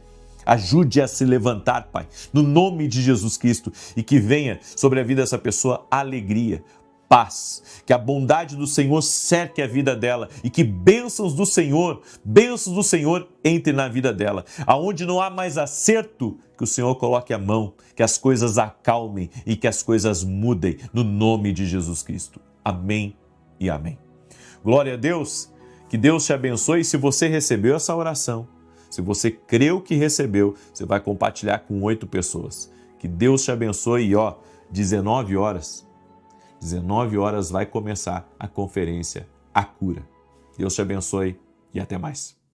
Ajude a se levantar, Pai, no nome de Jesus Cristo. E que venha sobre a vida dessa pessoa alegria, paz, que a bondade do Senhor cerque a vida dela e que bênçãos do Senhor entre na vida dela. Aonde não há mais acerto, que o Senhor coloque a mão, que as coisas acalmem e que as coisas mudem, no nome de Jesus Cristo. Amém e amém. Glória a Deus, que Deus te abençoe. Se você recebeu essa oração, se você creu que recebeu, você vai compartilhar com 8 pessoas. Que Deus te abençoe e 19 horas vai começar a conferência A Cura. Deus te abençoe e até mais.